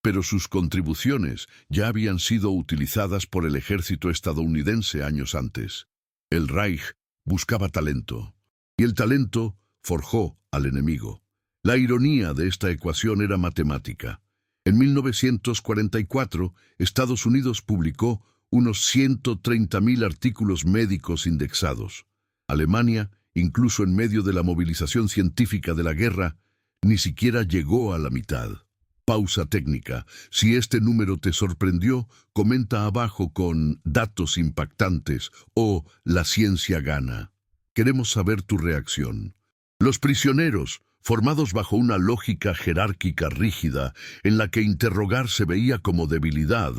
Pero sus contribuciones ya habían sido utilizadas por el ejército estadounidense años antes. El Reich buscaba talento, y el talento forjó al enemigo. La ironía de esta ecuación era matemática. En 1944, Estados Unidos publicó unos 130.000 artículos médicos indexados. Alemania, incluso en medio de la movilización científica de la guerra, ni siquiera llegó a la mitad. Pausa técnica. Si este número te sorprendió, comenta abajo con datos impactantes o la ciencia gana. Queremos saber tu reacción. Los prisioneros, formados bajo una lógica jerárquica rígida en la que interrogar se veía como debilidad,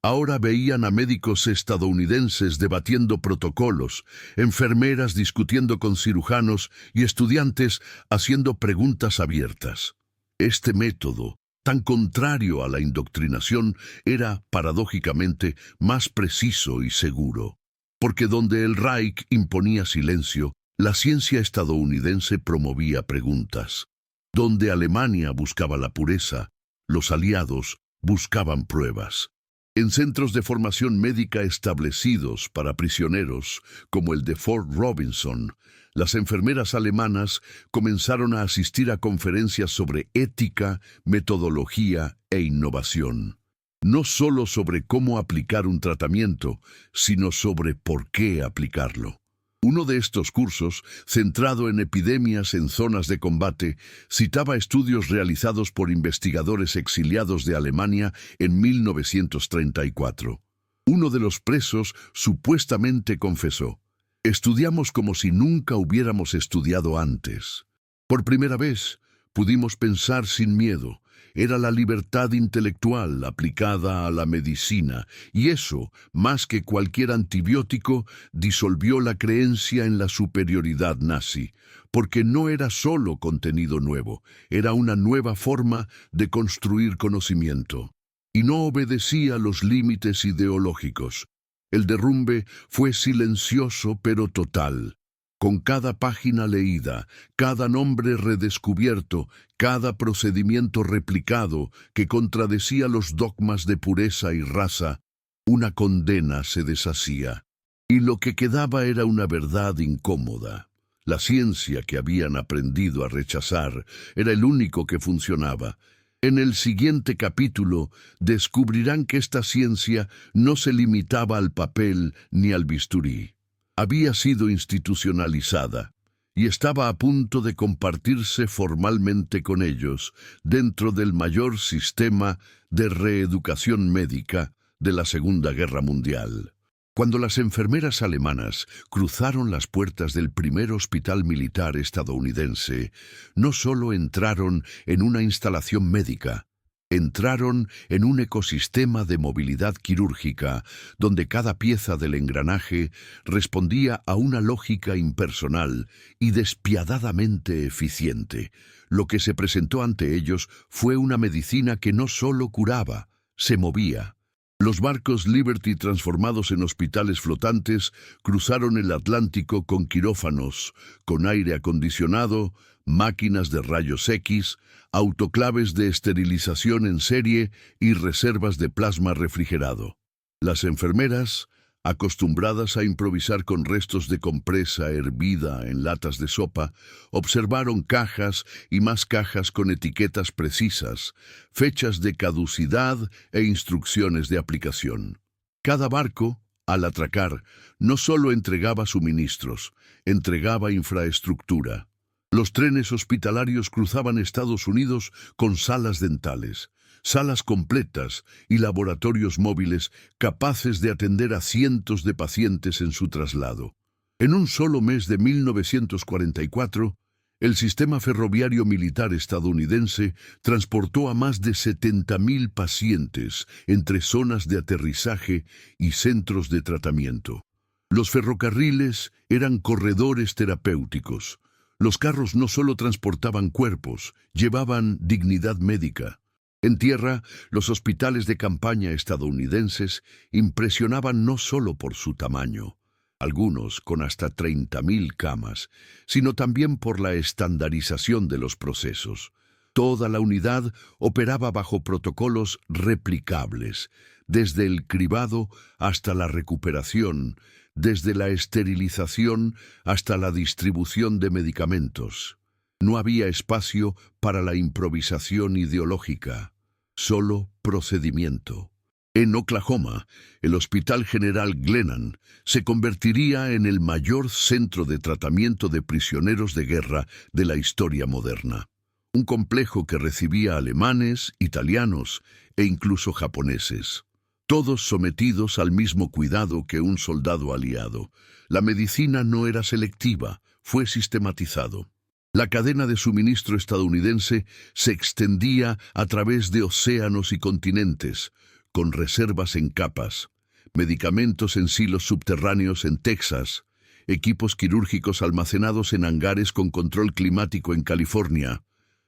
Ahora veían a médicos estadounidenses debatiendo protocolos, enfermeras discutiendo con cirujanos y estudiantes haciendo preguntas abiertas. Este método, tan contrario a la indoctrinación, era, paradójicamente, más preciso y seguro. Porque donde el Reich imponía silencio, la ciencia estadounidense promovía preguntas. Donde Alemania buscaba la pureza, los aliados buscaban pruebas. En centros de formación médica establecidos para prisioneros, como el de Fort Robinson, las enfermeras alemanas comenzaron a asistir a conferencias sobre ética, metodología e innovación. No solo sobre cómo aplicar un tratamiento, sino sobre por qué aplicarlo. Uno de estos cursos, centrado en epidemias en zonas de combate, citaba estudios realizados por investigadores exiliados de Alemania en 1934. Uno de los presos supuestamente confesó: «Estudiamos como si nunca hubiéramos estudiado antes. Por primera vez, pudimos pensar sin miedo. Era la libertad intelectual aplicada a la medicina, y eso, más que cualquier antibiótico, disolvió la creencia en la superioridad nazi, porque no era solo contenido nuevo, era una nueva forma de construir conocimiento. Y no obedecía los límites ideológicos. El derrumbe fue silencioso pero total. Con cada página leída, cada nombre redescubierto, cada procedimiento replicado que contradecía los dogmas de pureza y raza, una condena se deshacía. Y lo que quedaba era una verdad incómoda. La ciencia que habían aprendido a rechazar era el único que funcionaba. En el siguiente capítulo descubrirán que esta ciencia no se limitaba al papel ni al bisturí. Había sido institucionalizada y estaba a punto de compartirse formalmente con ellos dentro del mayor sistema de reeducación médica de la Segunda Guerra Mundial. Cuando las enfermeras alemanas cruzaron las puertas del primer hospital militar estadounidense, no solo entraron en una instalación médica, entraron en un ecosistema de movilidad quirúrgica donde cada pieza del engranaje respondía a una lógica impersonal y despiadadamente eficiente. Lo que se presentó ante ellos fue una medicina que no solo curaba, se movía. Los barcos Liberty, transformados en hospitales flotantes, cruzaron el Atlántico con quirófanos, con aire acondicionado, máquinas de rayos X, autoclaves de esterilización en serie y reservas de plasma refrigerado. Las enfermeras, acostumbradas a improvisar con restos de compresa hervida en latas de sopa, observaron cajas y más cajas con etiquetas precisas, fechas de caducidad e instrucciones de aplicación. Cada barco, al atracar, no solo entregaba suministros, entregaba infraestructura. Los trenes hospitalarios cruzaban Estados Unidos con salas dentales, salas completas y laboratorios móviles capaces de atender a cientos de pacientes en su traslado. En un solo mes de 1944, el sistema ferroviario militar estadounidense transportó a más de 70.000 pacientes entre zonas de aterrizaje y centros de tratamiento. Los ferrocarriles eran corredores terapéuticos. Los carros no solo transportaban cuerpos, llevaban dignidad médica. En tierra, los hospitales de campaña estadounidenses impresionaban no solo por su tamaño, algunos con hasta 30.000 camas, sino también por la estandarización de los procesos. Toda la unidad operaba bajo protocolos replicables, desde el cribado hasta la recuperación, desde la esterilización hasta la distribución de medicamentos. No había espacio para la improvisación ideológica, solo procedimiento. En Oklahoma, el Hospital General Glennan se convertiría en el mayor centro de tratamiento de prisioneros de guerra de la historia moderna. Un complejo que recibía alemanes, italianos e incluso japoneses. Todos sometidos al mismo cuidado que un soldado aliado. La medicina no era selectiva, fue sistematizado. La cadena de suministro estadounidense se extendía a través de océanos y continentes, con reservas en capas, medicamentos en silos subterráneos en Texas, equipos quirúrgicos almacenados en hangares con control climático en California,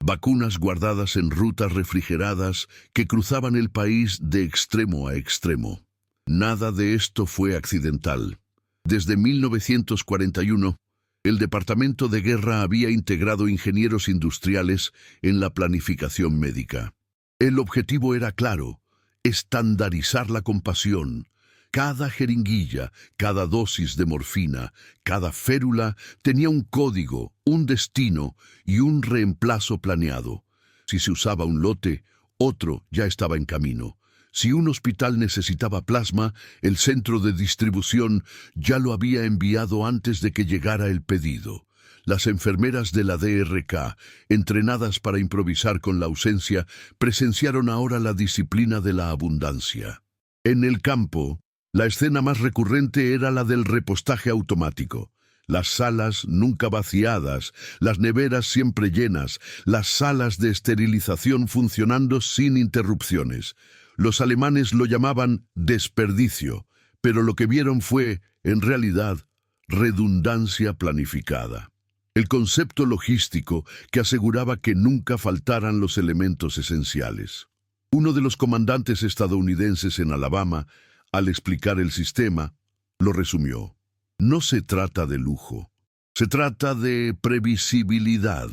vacunas guardadas en rutas refrigeradas que cruzaban el país de extremo a extremo. Nada de esto fue accidental. Desde 1941, el Departamento de Guerra había integrado ingenieros industriales en la planificación médica. El objetivo era claro: estandarizar la compasión. Cada jeringuilla, cada dosis de morfina, cada férula tenía un código, un destino y un reemplazo planeado. Si se usaba un lote, otro ya estaba en camino. Si un hospital necesitaba plasma, el centro de distribución ya lo había enviado antes de que llegara el pedido. Las enfermeras de la DRK, entrenadas para improvisar con la ausencia, presenciaron ahora la disciplina de la abundancia. En el campo, la escena más recurrente era la del repostaje automático. Las salas nunca vaciadas, las neveras siempre llenas, las salas de esterilización funcionando sin interrupciones. Los alemanes lo llamaban desperdicio, pero lo que vieron fue, en realidad, redundancia planificada. El concepto logístico que aseguraba que nunca faltaran los elementos esenciales. Uno de los comandantes estadounidenses en Alabama, al explicar el sistema, lo resumió: no se trata de lujo, se trata de previsibilidad.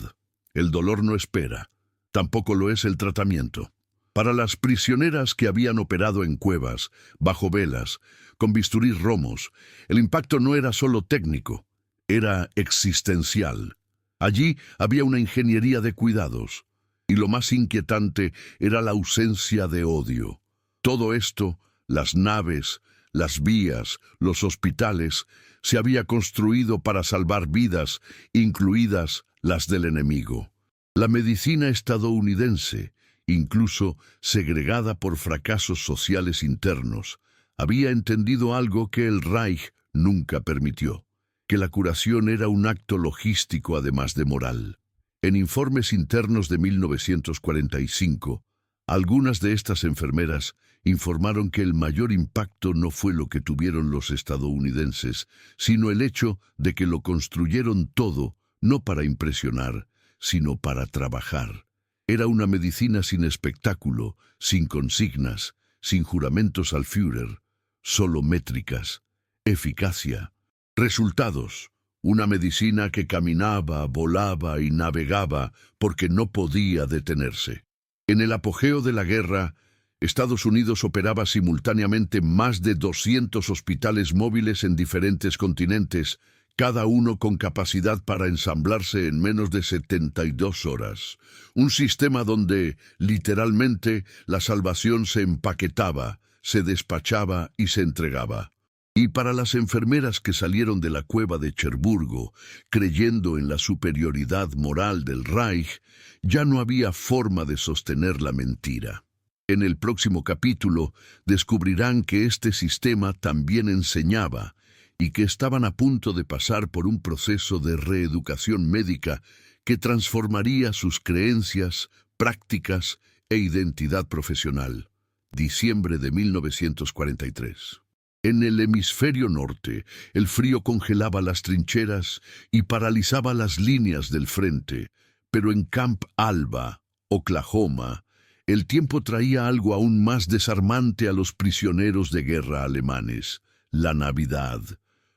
El dolor no espera, tampoco lo es el tratamiento. Para las prisioneras que habían operado en cuevas, bajo velas, con bisturís romos, el impacto no era solo técnico, era existencial. Allí había una ingeniería de cuidados, y lo más inquietante era la ausencia de odio. Todo esto, las naves, las vías, los hospitales, se había construido para salvar vidas, incluidas las del enemigo. La medicina estadounidense, incluso segregada por fracasos sociales internos, había entendido algo que el Reich nunca permitió: que la curación era un acto logístico además de moral. En informes internos de 1945, algunas de estas enfermeras informaron que el mayor impacto no fue lo que tuvieron los estadounidenses, sino el hecho de que lo construyeron todo, no para impresionar, sino para trabajar. Era una medicina sin espectáculo, sin consignas, sin juramentos al Führer, solo métricas, eficacia, resultados. Una medicina que caminaba, volaba y navegaba porque no podía detenerse. En el apogeo de la guerra, Estados Unidos operaba simultáneamente más de 200 hospitales móviles en diferentes continentes, cada uno con capacidad para ensamblarse en menos de 72 horas. Un sistema donde, literalmente, la salvación se empaquetaba, se despachaba y se entregaba. Y para las enfermeras que salieron de la cueva de Cherburgo, creyendo en la superioridad moral del Reich, ya no había forma de sostener la mentira. En el próximo capítulo descubrirán que este sistema también enseñaba, y que estaban a punto de pasar por un proceso de reeducación médica que transformaría sus creencias, prácticas e identidad profesional. Diciembre de 1943. En el hemisferio norte, el frío congelaba las trincheras y paralizaba las líneas del frente, pero en Camp Alba, Oklahoma, el tiempo traía algo aún más desarmante a los prisioneros de guerra alemanes: la Navidad.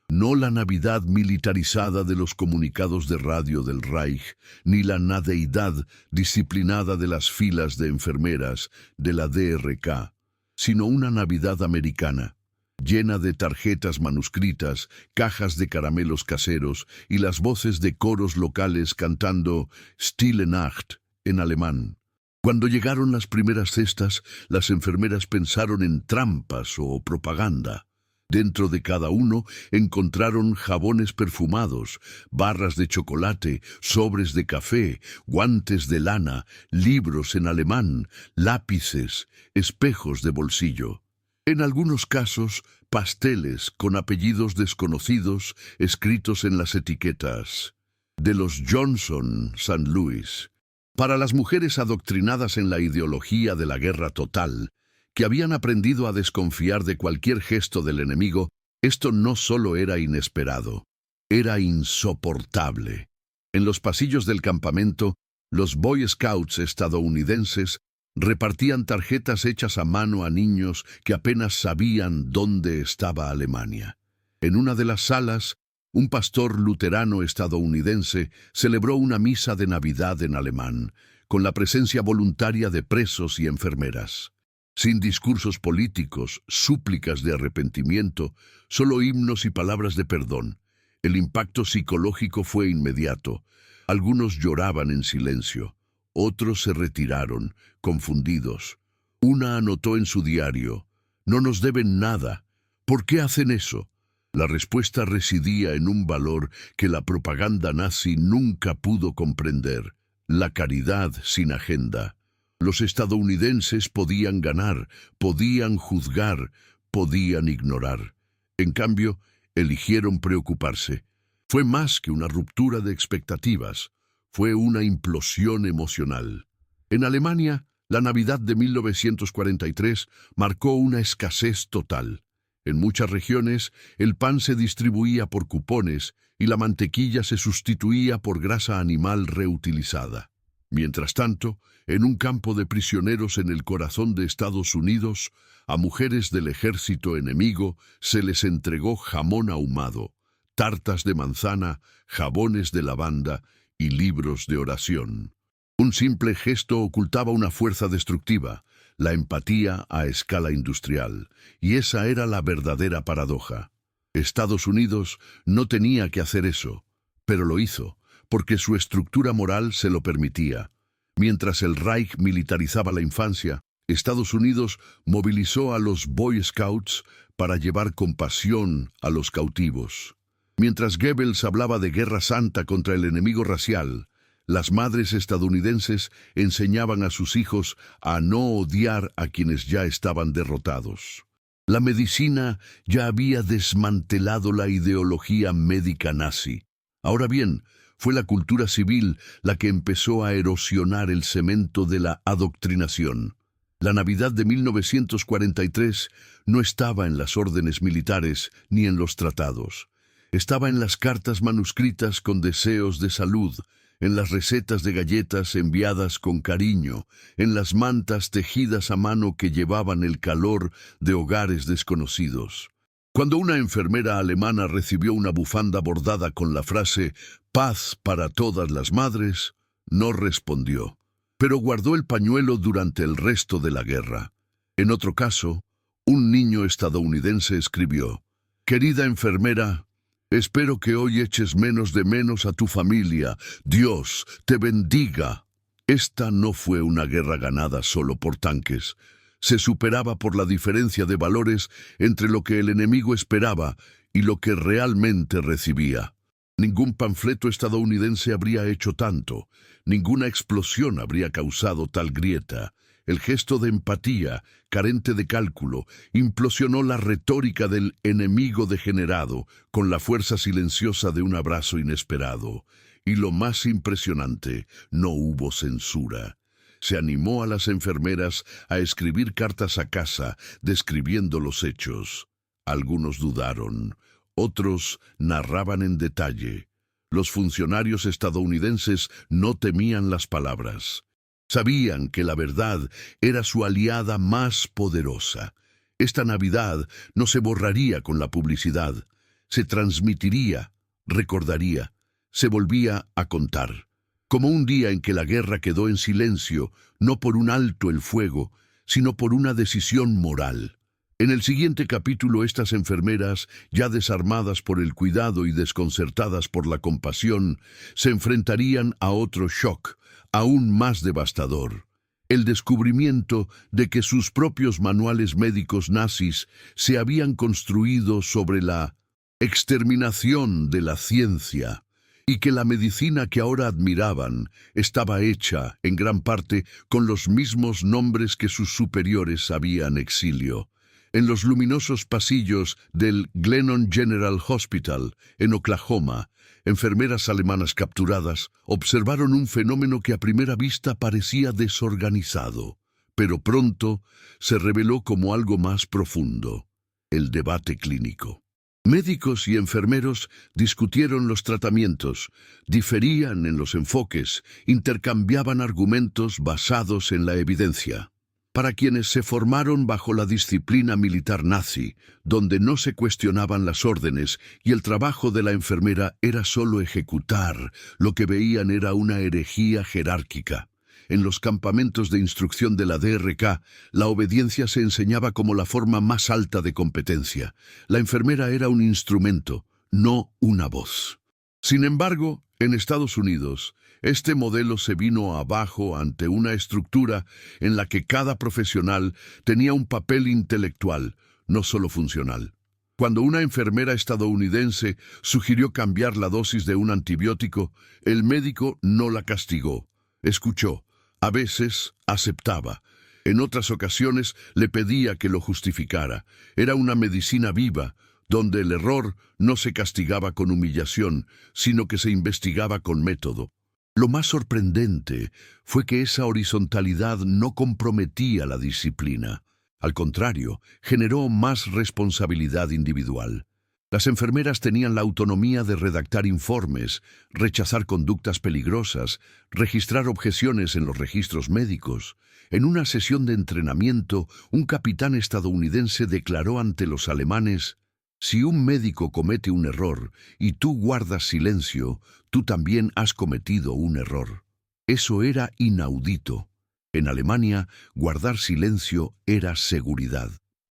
No la Navidad militarizada de los comunicados de radio del Reich, ni la nadeidad disciplinada de las filas de enfermeras de la DRK, sino una Navidad americana, llena de tarjetas manuscritas, cajas de caramelos caseros y las voces de coros locales cantando Stille Nacht en alemán. Cuando llegaron las primeras cestas, las enfermeras pensaron en trampas o propaganda. Dentro de cada uno encontraron jabones perfumados, barras de chocolate, sobres de café, guantes de lana, libros en alemán, lápices, espejos de bolsillo. En algunos casos, pasteles con apellidos desconocidos escritos en las etiquetas. De los Johnson, San Luis. Para las mujeres adoctrinadas en la ideología de la guerra total, que habían aprendido a desconfiar de cualquier gesto del enemigo, esto no solo era inesperado, era insoportable. En los pasillos del campamento, los Boy Scouts estadounidenses repartían tarjetas hechas a mano a niños que apenas sabían dónde estaba Alemania. En una de las salas, un pastor luterano estadounidense celebró una misa de Navidad en alemán, con la presencia voluntaria de presos y enfermeras. Sin discursos políticos, súplicas de arrepentimiento, solo himnos y palabras de perdón. El impacto psicológico fue inmediato. Algunos lloraban en silencio, otros se retiraron, confundidos. Una anotó en su diario: «No nos deben nada. ¿Por qué hacen eso?». La respuesta residía en un valor que la propaganda nazi nunca pudo comprender: la caridad sin agenda. Los estadounidenses podían ganar, podían juzgar, podían ignorar. En cambio, eligieron preocuparse. Fue más que una ruptura de expectativas, fue una implosión emocional. En Alemania, la Navidad de 1943 marcó una escasez total. En muchas regiones, el pan se distribuía por cupones y la mantequilla se sustituía por grasa animal reutilizada. Mientras tanto, en un campo de prisioneros en el corazón de Estados Unidos, a mujeres del ejército enemigo se les entregó jamón ahumado, tartas de manzana, jabones de lavanda y libros de oración. Un simple gesto ocultaba una fuerza destructiva, la empatía a escala industrial, y esa era la verdadera paradoja. Estados Unidos no tenía que hacer eso, pero lo hizo, porque su estructura moral se lo permitía. Mientras el Reich militarizaba la infancia, Estados Unidos movilizó a los Boy Scouts para llevar compasión a los cautivos. Mientras Goebbels hablaba de guerra santa contra el enemigo racial, las madres estadounidenses enseñaban a sus hijos a no odiar a quienes ya estaban derrotados. La medicina ya había desmantelado la ideología médica nazi. Ahora bien, fue la cultura civil la que empezó a erosionar el cemento de la adoctrinación. La Navidad de 1943 no estaba en las órdenes militares ni en los tratados. Estaba en las cartas manuscritas con deseos de salud, en las recetas de galletas enviadas con cariño, en las mantas tejidas a mano que llevaban el calor de hogares desconocidos. Cuando una enfermera alemana recibió una bufanda bordada con la frase «Paz para todas las madres», no respondió, pero guardó el pañuelo durante el resto de la guerra. En otro caso, un niño estadounidense escribió: «Querida enfermera, espero que hoy eches menos de menos a tu familia. Dios te bendiga». Esta no fue una guerra ganada solo por tanques. Se superaba por la diferencia de valores entre lo que el enemigo esperaba y lo que realmente recibía. Ningún panfleto estadounidense habría hecho tanto, ninguna explosión habría causado tal grieta. El gesto de empatía, carente de cálculo, implosionó la retórica del enemigo degenerado con la fuerza silenciosa de un abrazo inesperado. Y lo más impresionante, no hubo censura. Se animó a las enfermeras a escribir cartas a casa describiendo los hechos. Algunos dudaron, otros narraban en detalle. Los funcionarios estadounidenses no temían las palabras. Sabían que la verdad era su aliada más poderosa. Esta Navidad no se borraría con la publicidad, se transmitiría, recordaría, se volvía a contar. Como un día en que la guerra quedó en silencio, no por un alto el fuego, sino por una decisión moral. En el siguiente capítulo, estas enfermeras, ya desarmadas por el cuidado y desconcertadas por la compasión, se enfrentarían a otro shock, aún más devastador: el descubrimiento de que sus propios manuales médicos nazis se habían construido sobre la exterminación de la ciencia, y que la medicina que ahora admiraban estaba hecha, en gran parte, con los mismos nombres que sus superiores habían exilio. En los luminosos pasillos del Glennon General Hospital, en Oklahoma, enfermeras alemanas capturadas observaron un fenómeno que a primera vista parecía desorganizado. pero pronto se reveló como algo más profundo: el debate clínico. Médicos y enfermeros discutieron los tratamientos, diferían en los enfoques, intercambiaban argumentos basados en la evidencia. Para quienes se formaron bajo la disciplina militar nazi, donde no se cuestionaban las órdenes y el trabajo de la enfermera era solo ejecutar, lo que veían era una herejía jerárquica. En los campamentos de instrucción de la DRK, la obediencia se enseñaba como la forma más alta de competencia. La enfermera era un instrumento, no una voz. Sin embargo, en Estados Unidos, este modelo se vino abajo ante una estructura en la que cada profesional tenía un papel intelectual, no solo funcional. Cuando una enfermera estadounidense sugirió cambiar la dosis de un antibiótico, el médico no la castigó, escuchó. A veces aceptaba. En otras ocasiones le pedía que lo justificara. Era una medicina viva, donde el error no se castigaba con humillación, sino que se investigaba con método. Lo más sorprendente fue que esa horizontalidad no comprometía la disciplina. Al contrario, generó más responsabilidad individual. Las enfermeras tenían la autonomía de redactar informes, rechazar conductas peligrosas, registrar objeciones en los registros médicos. En una sesión de entrenamiento, un capitán estadounidense declaró ante los alemanes: «Si un médico comete un error y tú guardas silencio, tú también has cometido un error». Eso era inaudito. En Alemania, guardar silencio era seguridad.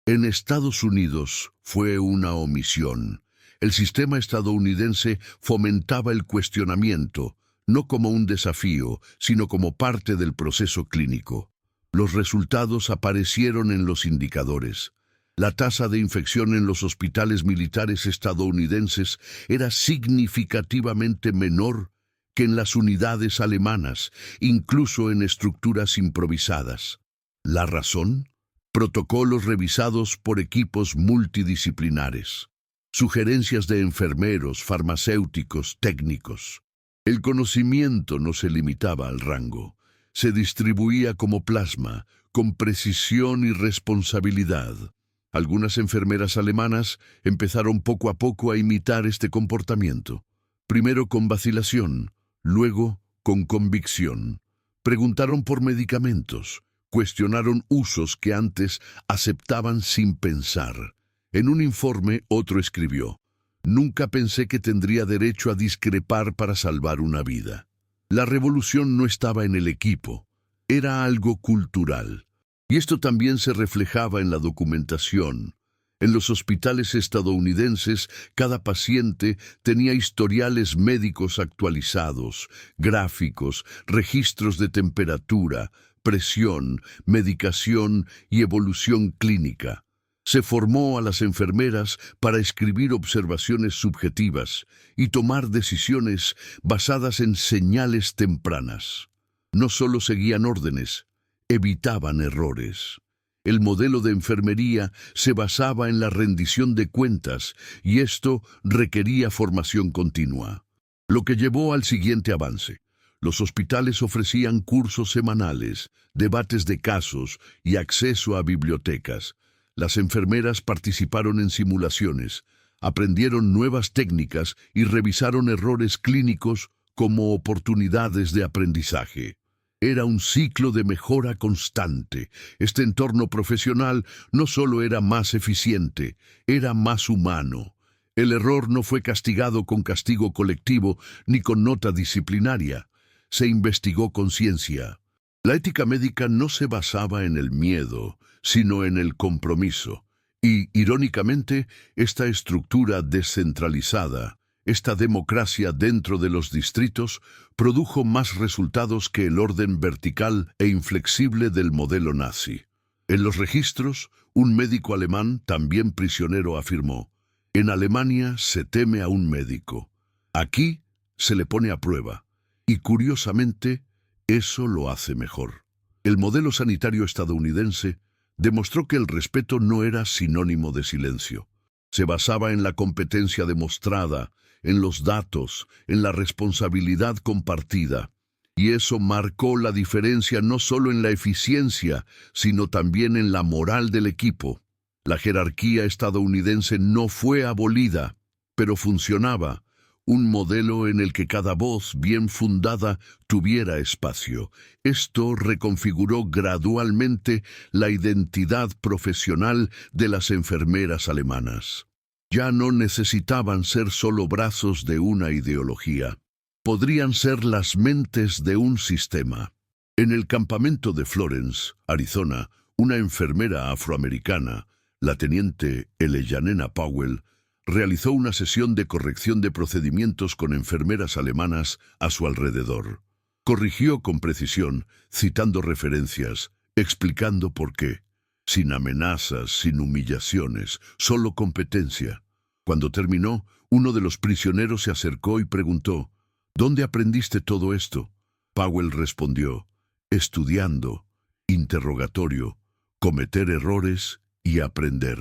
En Estados Unidos fue una omisión. El sistema estadounidense fomentaba el cuestionamiento, no como un desafío, sino como parte del proceso clínico. Los resultados aparecieron en los indicadores. La tasa de infección en los hospitales militares estadounidenses era significativamente menor que en las unidades alemanas, incluso en estructuras improvisadas. ¿La razón? Protocolos revisados por equipos multidisciplinares. Sugerencias de enfermeros, farmacéuticos, técnicos. El conocimiento no se limitaba al rango. Se distribuía como plasma, con precisión y responsabilidad. Algunas enfermeras alemanas empezaron poco a poco a imitar este comportamiento. Primero con vacilación, luego con convicción. Preguntaron por medicamentos. Cuestionaron usos que antes aceptaban sin pensar. En un informe, otro escribió: «Nunca pensé que tendría derecho a discrepar para salvar una vida». La revolución no estaba en el equipo, era algo cultural. Y esto también se reflejaba en la documentación. En los hospitales estadounidenses, cada paciente tenía historiales médicos actualizados, gráficos, registros de temperatura, presión, medicación y evolución clínica. Se formó a las enfermeras para escribir observaciones subjetivas y tomar decisiones basadas en señales tempranas. No solo seguían órdenes, evitaban errores. El modelo de enfermería se basaba en la rendición de cuentas y esto requería formación continua. Lo que llevó al siguiente avance. Los hospitales ofrecían cursos semanales, debates de casos y acceso a bibliotecas. Las enfermeras participaron en simulaciones, aprendieron nuevas técnicas y revisaron errores clínicos como oportunidades de aprendizaje. Era un ciclo de mejora constante. Este entorno profesional no solo era más eficiente, era más humano. El error no fue castigado con castigo colectivo ni con nota disciplinaria. Se investigó con ciencia. La ética médica no se basaba en el miedo, sino en el compromiso. Y, irónicamente, esta estructura descentralizada, esta democracia dentro de los distritos, produjo más resultados que el orden vertical e inflexible del modelo nazi. En los registros, un médico alemán, también prisionero, afirmó: «En Alemania se teme a un médico. Aquí se le pone a prueba. Y curiosamente, eso lo hace mejor». El modelo sanitario estadounidense demostró que el respeto no era sinónimo de silencio. Se basaba en la competencia demostrada, en los datos, en la responsabilidad compartida. Y eso marcó la diferencia no solo en la eficiencia, sino también en la moral del equipo. La jerarquía estadounidense no fue abolida, pero funcionaba, un modelo en el que cada voz bien fundada tuviera espacio. Esto reconfiguró gradualmente la identidad profesional de las enfermeras alemanas. Ya no necesitaban ser solo brazos de una ideología. Podrían ser las mentes de un sistema. En el campamento de Florence, Arizona, una enfermera afroamericana, la teniente Eleyanena Powell, realizó una sesión de corrección de procedimientos con enfermeras alemanas a su alrededor. Corrigió con precisión, citando referencias, explicando por qué. Sin amenazas, sin humillaciones, solo competencia. Cuando terminó, uno de los prisioneros se acercó y preguntó: ¿Dónde aprendiste todo esto? Powell respondió: estudiando, interrogatorio, cometer errores y aprender.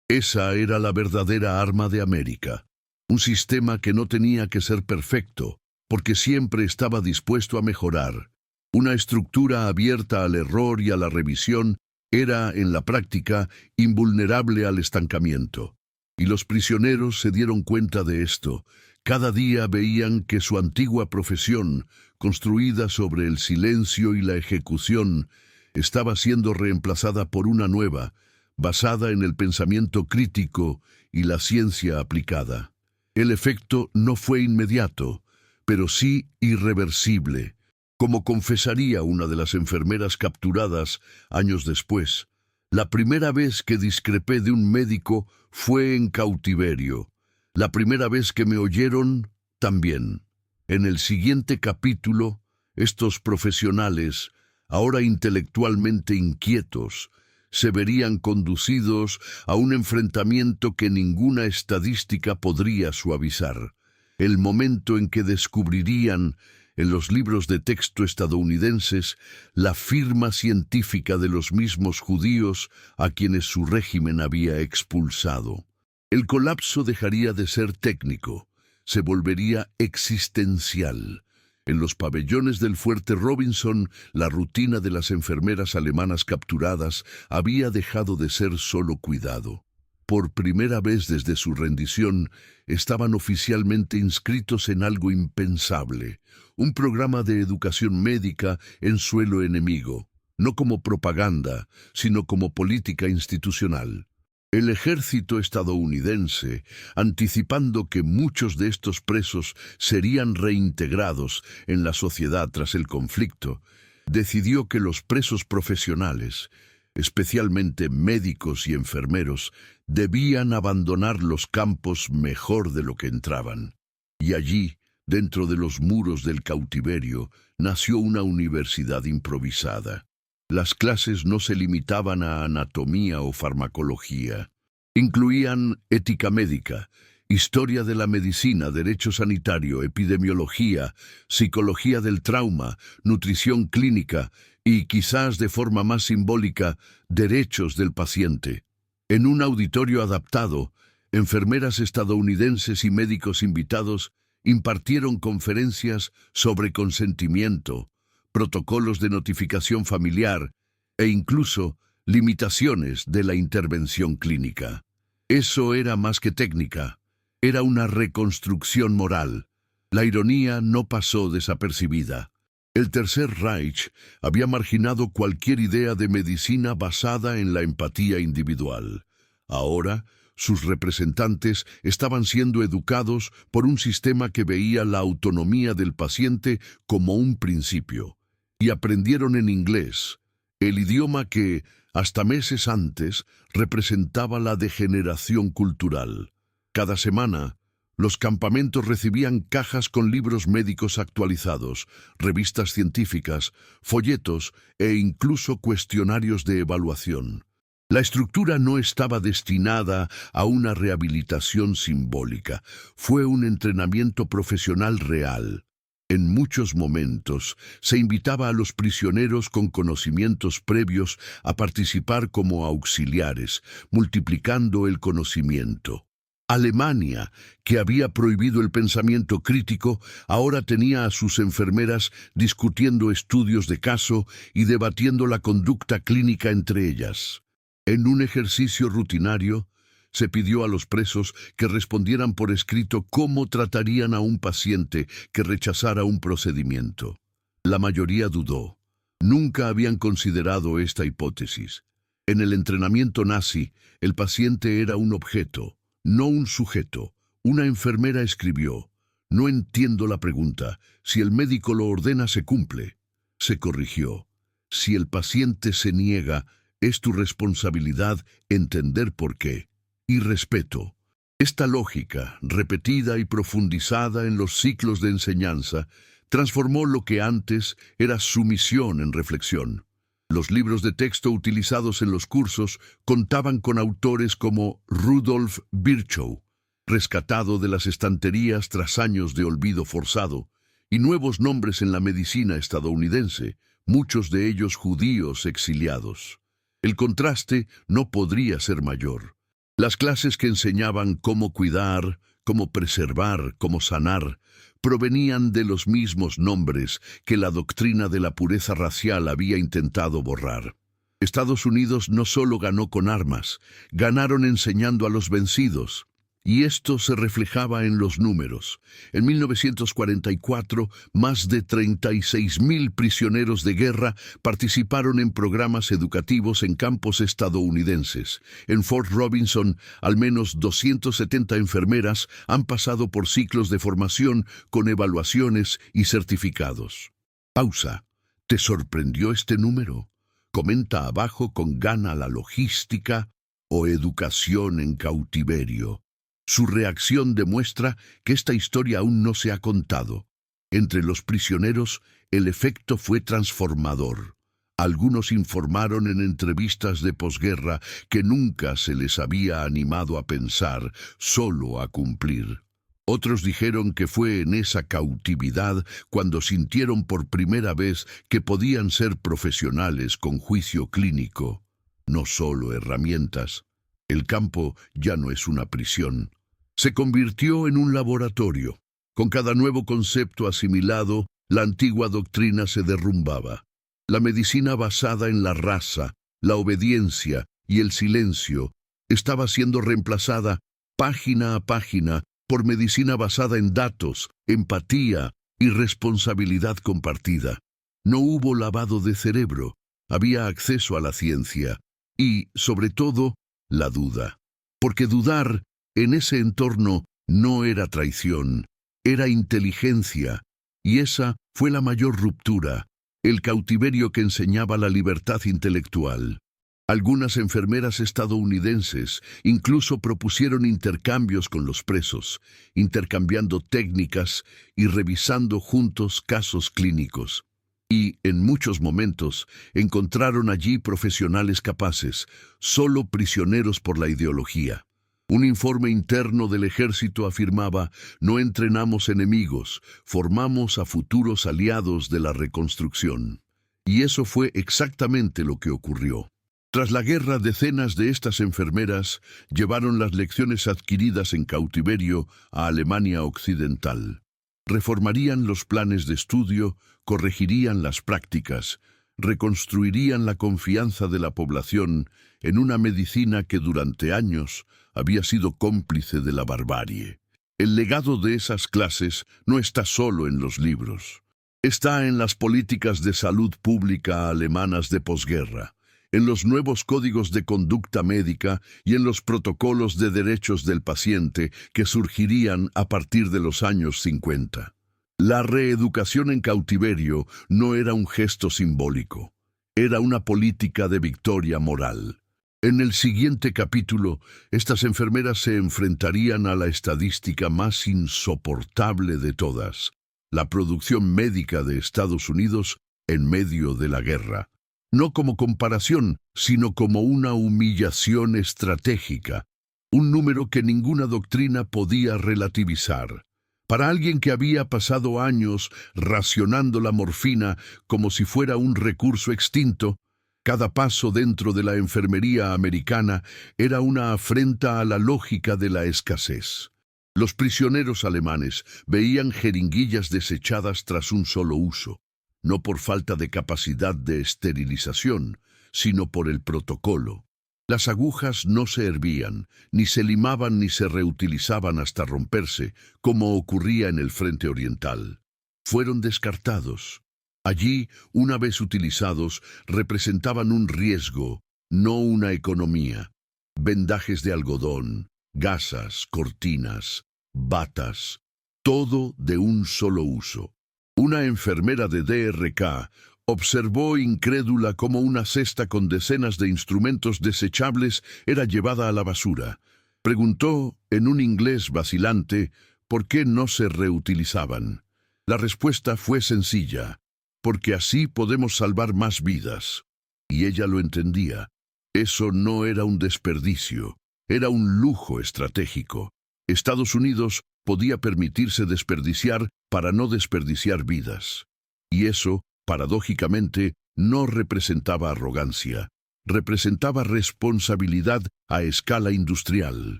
Esa era la verdadera arma de América. Un sistema que no tenía que ser perfecto, porque siempre estaba dispuesto a mejorar. Una estructura abierta al error y a la revisión era, en la práctica, invulnerable al estancamiento. Y los prisioneros se dieron cuenta de esto. Cada día veían que su antigua profesión, construida sobre el silencio y la ejecución, estaba siendo reemplazada por una nueva, basada en el pensamiento crítico y la ciencia aplicada. El efecto no fue inmediato, pero sí irreversible, como confesaría una de las enfermeras capturadas años después. La primera vez que discrepé de un médico fue en cautiverio. La primera vez que me oyeron, también. En el siguiente capítulo, estos profesionales, ahora intelectualmente inquietos, se verían conducidos a un enfrentamiento que ninguna estadística podría suavizar. El momento en que descubrirían, en los libros de texto estadounidenses, la firma científica de los mismos judíos a quienes su régimen había expulsado. El colapso dejaría de ser técnico, se volvería existencial. En los pabellones del Fuerte Robinson, la rutina de las enfermeras alemanas capturadas había dejado de ser solo cuidado. Por primera vez desde su rendición, estaban oficialmente inscritos en algo impensable, un programa de educación médica en suelo enemigo, no como propaganda, sino como política institucional. El ejército estadounidense, anticipando que muchos de estos presos serían reintegrados en la sociedad tras el conflicto, decidió que los presos profesionales, especialmente médicos y enfermeros, debían abandonar los campos mejor de lo que entraban. Y allí, dentro de los muros del cautiverio, nació una universidad improvisada. Las clases no se limitaban a anatomía o farmacología. Incluían ética médica, historia de la medicina, derecho sanitario, epidemiología, psicología del trauma, nutrición clínica y, quizás de forma más simbólica, derechos del paciente. En un auditorio adaptado, enfermeras estadounidenses y médicos invitados impartieron conferencias sobre consentimiento, protocolos de notificación familiar e incluso limitaciones de la intervención clínica. Eso era más que técnica, era una reconstrucción moral. La ironía no pasó desapercibida. El Tercer Reich había marginado cualquier idea de medicina basada en la empatía individual. Ahora, sus representantes estaban siendo educados por un sistema que veía la autonomía del paciente como un principio. Y aprendieron en inglés, el idioma que, hasta meses antes, representaba la degeneración cultural. Cada semana, los campamentos recibían cajas con libros médicos actualizados, revistas científicas, folletos e incluso cuestionarios de evaluación. La estructura no estaba destinada a una rehabilitación simbólica, fue un entrenamiento profesional real. En muchos momentos se invitaba a los prisioneros con conocimientos previos a participar como auxiliares, multiplicando el conocimiento. Alemania, que había prohibido el pensamiento crítico, ahora tenía a sus enfermeras discutiendo estudios de caso y debatiendo la conducta clínica entre ellas. En un ejercicio rutinario, se pidió a los presos que respondieran por escrito cómo tratarían a un paciente que rechazara un procedimiento. La mayoría dudó. Nunca habían considerado esta hipótesis. En el entrenamiento nazi, el paciente era un objeto, no un sujeto. Una enfermera escribió: «No entiendo la pregunta. Si el médico lo ordena, se cumple». Se corrigió: «Si el paciente se niega, es tu responsabilidad entender por qué». Y respeto. Esta lógica, repetida y profundizada en los ciclos de enseñanza, transformó lo que antes era sumisión en reflexión. Los libros de texto utilizados en los cursos contaban con autores como Rudolf Virchow, rescatado de las estanterías tras años de olvido forzado, y nuevos nombres en la medicina estadounidense, muchos de ellos judíos exiliados. El contraste no podría ser mayor. Las clases que enseñaban cómo cuidar, cómo preservar, cómo sanar, provenían de los mismos nombres que la doctrina de la pureza racial había intentado borrar. Estados Unidos no solo ganó con armas, ganaron enseñando a los vencidos. Y esto se reflejaba en los números. En 1944, más de 36.000 prisioneros de guerra participaron en programas educativos en campos estadounidenses. En Fort Robinson, al menos 270 enfermeras han pasado por ciclos de formación con evaluaciones y certificados. Pausa. ¿Te sorprendió este número? Comenta abajo con gana la logística o educación en cautiverio. Su reacción demuestra que esta historia aún no se ha contado. Entre los prisioneros, el efecto fue transformador. Algunos informaron en entrevistas de posguerra que nunca se les había animado a pensar, solo a cumplir. Otros dijeron que fue en esa cautividad cuando sintieron por primera vez que podían ser profesionales con juicio clínico, no solo herramientas. El campo ya no es una prisión. Se convirtió en un laboratorio. Con cada nuevo concepto asimilado, la antigua doctrina se derrumbaba. La medicina basada en la raza, la obediencia y el silencio estaba siendo reemplazada página a página por medicina basada en datos, empatía y responsabilidad compartida. No hubo lavado de cerebro, había acceso a la ciencia y, sobre todo, la duda. Porque dudar en ese entorno no era traición, era inteligencia, y esa fue la mayor ruptura, el cautiverio que enseñaba la libertad intelectual. Algunas enfermeras estadounidenses incluso propusieron intercambios con los presos, intercambiando técnicas y revisando juntos casos clínicos. Y, en muchos momentos, encontraron allí profesionales capaces, solo prisioneros por la ideología. Un informe interno del ejército afirmaba: no entrenamos enemigos, formamos a futuros aliados de la reconstrucción. Y eso fue exactamente lo que ocurrió. Tras la guerra, decenas de estas enfermeras llevaron las lecciones adquiridas en cautiverio a Alemania Occidental. Reformarían los planes de estudio, corregirían las prácticas, reconstruirían la confianza de la población en una medicina que durante años había sido cómplice de la barbarie. El legado de esas clases no está solo en los libros. Está en las políticas de salud pública alemanas de posguerra, en los nuevos códigos de conducta médica y en los protocolos de derechos del paciente que surgirían a partir de los años 50. La reeducación en cautiverio no era un gesto simbólico, era una política de victoria moral. En el siguiente capítulo, estas enfermeras se enfrentarían a la estadística más insoportable de todas: la producción médica de Estados Unidos en medio de la guerra. No como comparación, sino como una humillación estratégica, un número que ninguna doctrina podía relativizar. Para alguien que había pasado años racionando la morfina como si fuera un recurso extinto, Cada paso dentro de la enfermería americana era una afrenta a la lógica de la escasez. Los prisioneros alemanes veían jeringuillas desechadas tras un solo uso, no por falta de capacidad de esterilización, sino por el protocolo. Las agujas no se hervían, ni se limaban ni se reutilizaban hasta romperse, como ocurría en el frente oriental. Fueron descartados. Allí, una vez utilizados, representaban un riesgo, no una economía. Vendajes de algodón, gasas, cortinas, batas, todo de un solo uso. Una enfermera de DRK observó incrédula cómo una cesta con decenas de instrumentos desechables era llevada a la basura. Preguntó, en un inglés vacilante, por qué no se reutilizaban. La respuesta fue sencilla: porque así podemos salvar más vidas. Y ella lo entendía. Eso no era un desperdicio, era un lujo estratégico. Estados Unidos podía permitirse desperdiciar para no desperdiciar vidas. Y eso, paradójicamente, no representaba arrogancia, representaba responsabilidad a escala industrial.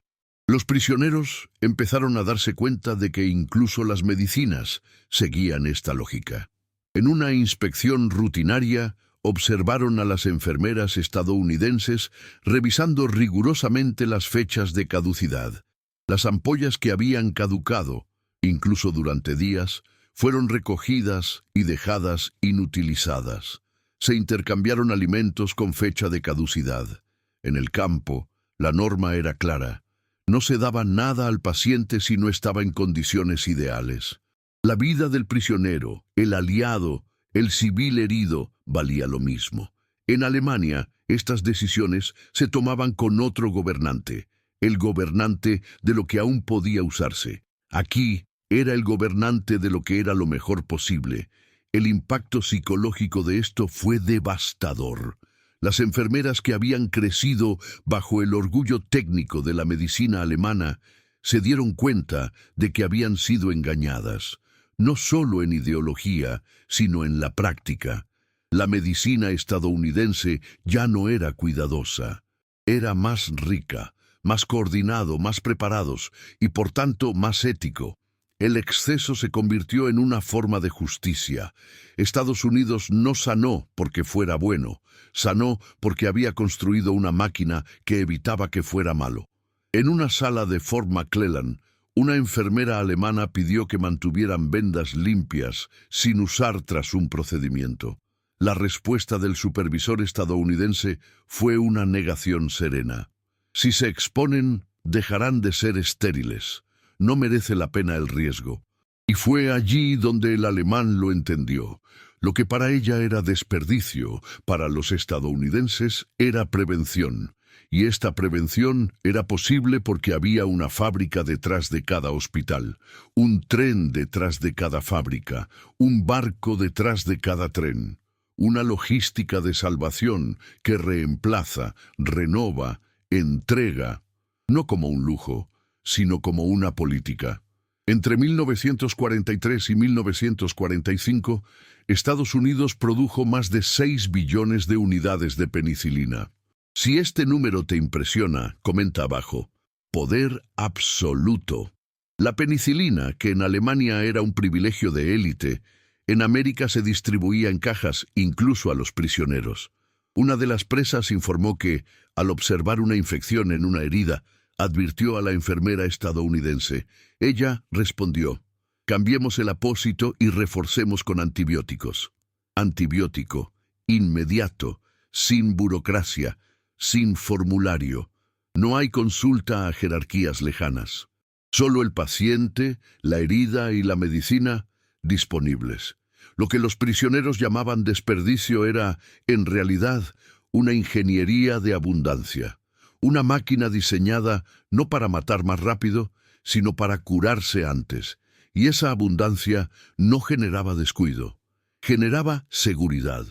Los prisioneros empezaron a darse cuenta de que incluso las medicinas seguían esta lógica. En una inspección rutinaria, observaron a las enfermeras estadounidenses revisando rigurosamente las fechas de caducidad. Las ampollas que habían caducado, incluso durante días, fueron recogidas y dejadas inutilizadas. Se intercambiaron alimentos con fecha de caducidad. En el campo, la norma era clara: no se daba nada al paciente si no estaba en condiciones ideales. La vida del prisionero, el aliado, el civil herido, valía lo mismo. En Alemania, estas decisiones se tomaban con otro gobernante, el gobernante de lo que aún podía usarse. Aquí era el gobernante de lo que era lo mejor posible. El impacto psicológico de esto fue devastador. Las enfermeras que habían crecido bajo el orgullo técnico de la medicina alemana se dieron cuenta de que habían sido engañadas, no solo en ideología, sino en la práctica. La medicina estadounidense ya no era cuidadosa, era más rica, más coordinado, más preparados y por tanto más ético. El exceso se convirtió en una forma de justicia. Estados Unidos no sanó porque fuera bueno, sanó porque había construido una máquina que evitaba que fuera malo. En una sala de Fort McClellan, una enfermera alemana pidió que mantuvieran vendas limpias sin usar tras un procedimiento. La respuesta del supervisor estadounidense fue una negación serena. Si se exponen, dejarán de ser estériles. No merece la pena el riesgo. Y fue allí donde el alemán lo entendió. Lo que para ella era desperdicio, para los estadounidenses era prevención. Y esta prevención era posible porque había una fábrica detrás de cada hospital, un tren detrás de cada fábrica, un barco detrás de cada tren. Una logística de salvación que reemplaza, renova, entrega, no como un lujo, sino como una política. Entre 1943 y 1945, Estados Unidos produjo más de 6 billones de unidades de penicilina. Si este número te impresiona, comenta abajo: poder absoluto. La penicilina, que en Alemania era un privilegio de élite, en América se distribuía en cajas, incluso a los prisioneros. Una de las presas informó que, al observar una infección en una herida, advirtió a la enfermera estadounidense. Ella respondió: cambiemos el apósito y reforcemos con antibióticos. Antibiótico, inmediato, sin burocracia, sin formulario. No hay consulta a jerarquías lejanas. Solo el paciente, la herida y la medicina disponibles. Lo que los prisioneros llamaban desperdicio era, en realidad, una ingeniería de abundancia. Una máquina diseñada no para matar más rápido, sino para curarse antes. Y esa abundancia no generaba descuido, generaba seguridad.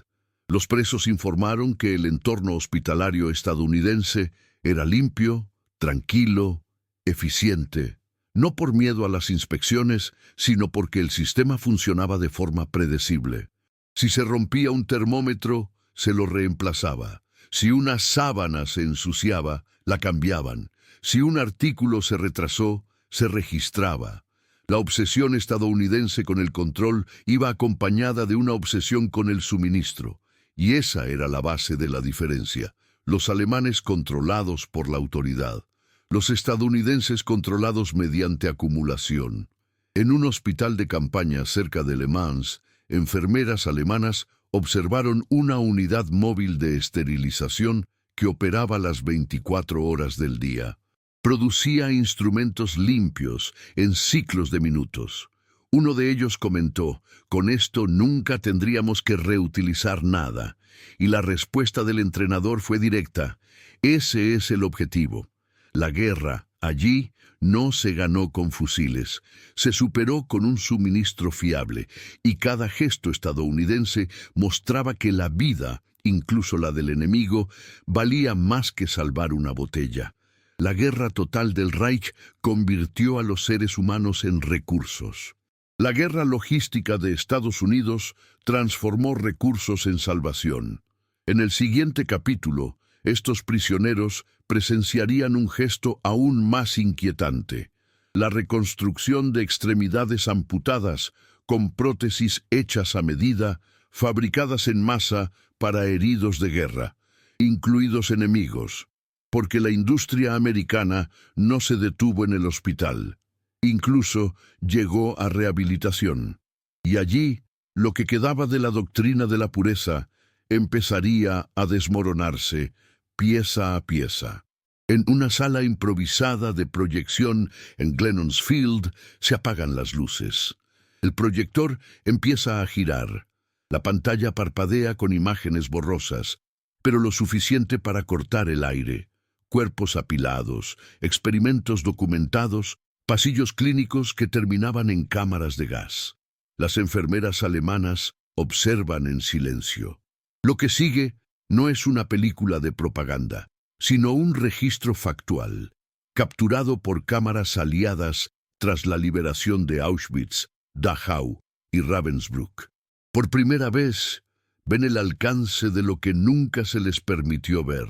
Los presos informaron que el entorno hospitalario estadounidense era limpio, tranquilo, eficiente, no por miedo a las inspecciones, sino porque el sistema funcionaba de forma predecible. Si se rompía un termómetro, se lo reemplazaba. Si una sábana se ensuciaba, la cambiaban. Si un artículo se retrasó, se registraba. La obsesión estadounidense con el control iba acompañada de una obsesión con el suministro, y esa era la base de la diferencia. Los alemanes controlados por la autoridad, los estadounidenses controlados mediante acumulación. En un hospital de campaña cerca de Le Mans, enfermeras alemanas observaron una unidad móvil de esterilización que operaba las 24 horas del día. Producía instrumentos limpios en ciclos de minutos. Uno de ellos comentó, con esto nunca tendríamos que reutilizar nada. Y la respuesta del entrenador fue directa, ese es el objetivo. La guerra, allí, no se ganó con fusiles, se superó con un suministro fiable, y cada gesto estadounidense mostraba que la vida, incluso la del enemigo, valía más que salvar una botella. La guerra total del Reich convirtió a los seres humanos en recursos. La guerra logística de Estados Unidos transformó recursos en salvación. En el siguiente capítulo, estos prisioneros presenciarían un gesto aún más inquietante: la reconstrucción de extremidades amputadas con prótesis hechas a medida, fabricadas en masa para heridos de guerra, incluidos enemigos, porque la industria americana no se detuvo en el hospital. Incluso llegó a rehabilitación. Y allí, lo que quedaba de la doctrina de la pureza empezaría a desmoronarse pieza a pieza. En una sala improvisada de proyección en Glennons Field se apagan las luces. El proyector empieza a girar. La pantalla parpadea con imágenes borrosas, pero lo suficiente para cortar el aire. Cuerpos apilados, experimentos documentados, pasillos clínicos que terminaban en cámaras de gas. Las enfermeras alemanas observan en silencio. Lo que sigue no es una película de propaganda, sino un registro factual, capturado por cámaras aliadas tras la liberación de Auschwitz, Dachau y Ravensbrück. Por primera vez, ven el alcance de lo que nunca se les permitió ver.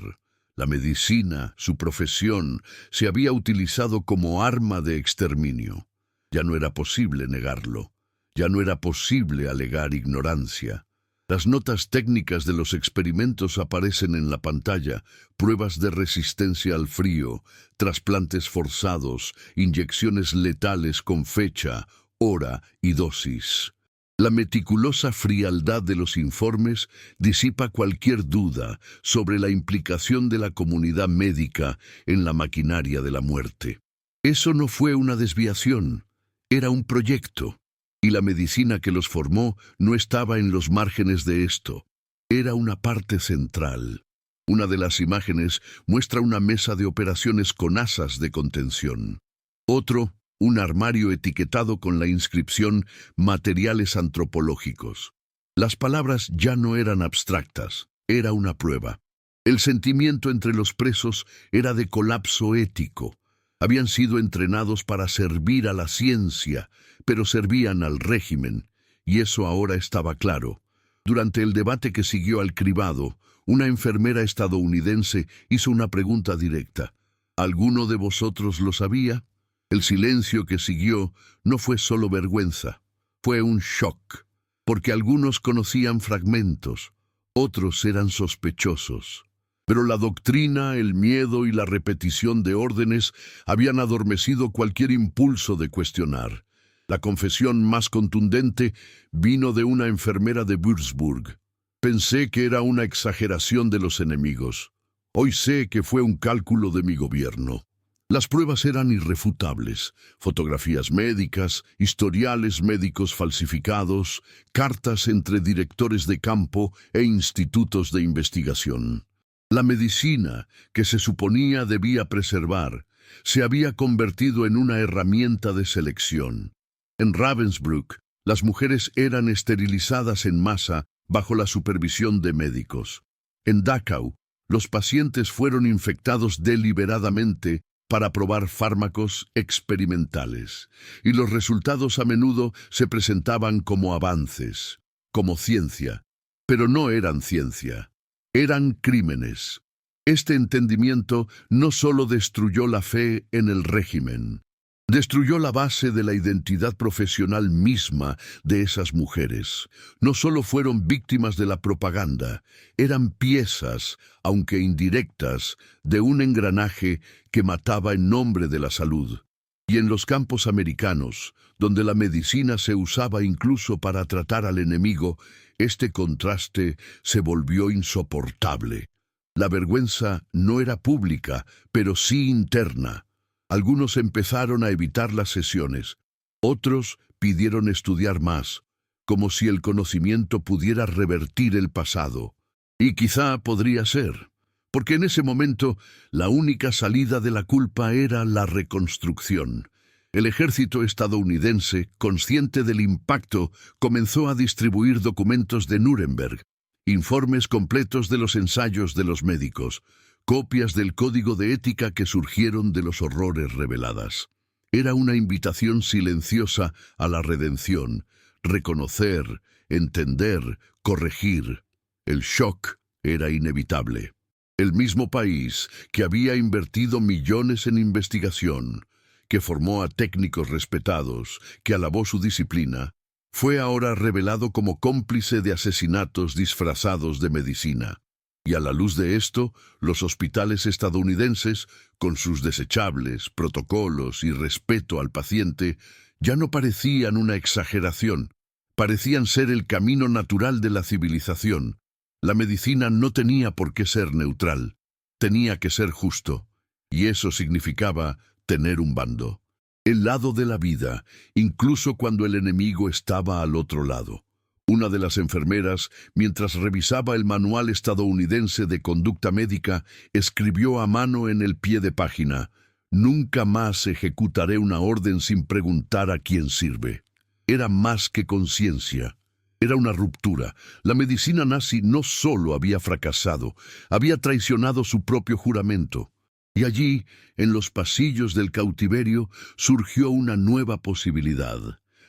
La medicina, su profesión, se había utilizado como arma de exterminio. Ya no era posible negarlo. Ya no era posible alegar ignorancia. Las notas técnicas de los experimentos aparecen en la pantalla: pruebas de resistencia al frío, trasplantes forzados, inyecciones letales con fecha, hora y dosis. La meticulosa frialdad de los informes disipa cualquier duda sobre la implicación de la comunidad médica en la maquinaria de la muerte. Eso no fue una desviación, era un proyecto. Y la medicina que los formó no estaba en los márgenes de esto. Era una parte central. Una de las imágenes muestra una mesa de operaciones con asas de contención. Otro, un armario etiquetado con la inscripción «Materiales antropológicos». Las palabras ya no eran abstractas, era una prueba. El sentimiento entre los presos era de colapso ético. Habían sido entrenados para servir a la ciencia, pero servían al régimen, y eso ahora estaba claro. Durante el debate que siguió al cribado, una enfermera estadounidense hizo una pregunta directa. ¿Alguno de vosotros lo sabía? El silencio que siguió no fue solo vergüenza, fue un shock, porque algunos conocían fragmentos, otros eran sospechosos. Pero la doctrina, el miedo y la repetición de órdenes habían adormecido cualquier impulso de cuestionar. La confesión más contundente vino de una enfermera de Würzburg. Pensé que era una exageración de los enemigos. Hoy sé que fue un cálculo de mi gobierno. Las pruebas eran irrefutables: fotografías médicas, historiales médicos falsificados, cartas entre directores de campo e institutos de investigación. La medicina, que se suponía debía preservar, se había convertido en una herramienta de selección. En Ravensbrück, las mujeres eran esterilizadas en masa bajo la supervisión de médicos. En Dachau, los pacientes fueron infectados deliberadamente para probar fármacos experimentales, y los resultados a menudo se presentaban como avances, como ciencia, pero no eran ciencia. Eran crímenes. Este entendimiento no solo destruyó la fe en el régimen, destruyó la base de la identidad profesional misma de esas mujeres. No solo fueron víctimas de la propaganda, eran piezas, aunque indirectas, de un engranaje que mataba en nombre de la salud. Y en los campos americanos, donde la medicina se usaba incluso para tratar al enemigo, este contraste se volvió insoportable. La vergüenza no era pública, pero sí interna. Algunos empezaron a evitar las sesiones, otros pidieron estudiar más, como si el conocimiento pudiera revertir el pasado. Y quizá podría ser, porque en ese momento la única salida de la culpa era la reconstrucción. El ejército estadounidense, consciente del impacto, comenzó a distribuir documentos de Nuremberg, informes completos de los ensayos de los médicos, copias del código de ética que surgieron de los horrores reveladas. Era una invitación silenciosa a la redención, reconocer, entender, corregir. El shock era inevitable. El mismo país que había invertido millones en investigación, que formó a técnicos respetados, que alabó su disciplina, fue ahora revelado como cómplice de asesinatos disfrazados de medicina. Y a la luz de esto, los hospitales estadounidenses, con sus desechables protocolos y respeto al paciente, ya no parecían una exageración, parecían ser el camino natural de la civilización. La medicina no tenía por qué ser neutral, tenía que ser justo, y eso significaba tener un bando. El lado de la vida, incluso cuando el enemigo estaba al otro lado. Una de las enfermeras, mientras revisaba el manual estadounidense de conducta médica, escribió a mano en el pie de página: «Nunca más ejecutaré una orden sin preguntar a quién sirve». Era más que conciencia. Era una ruptura. La medicina nazi no solo había fracasado, había traicionado su propio juramento. Y allí, en los pasillos del cautiverio, surgió una nueva posibilidad: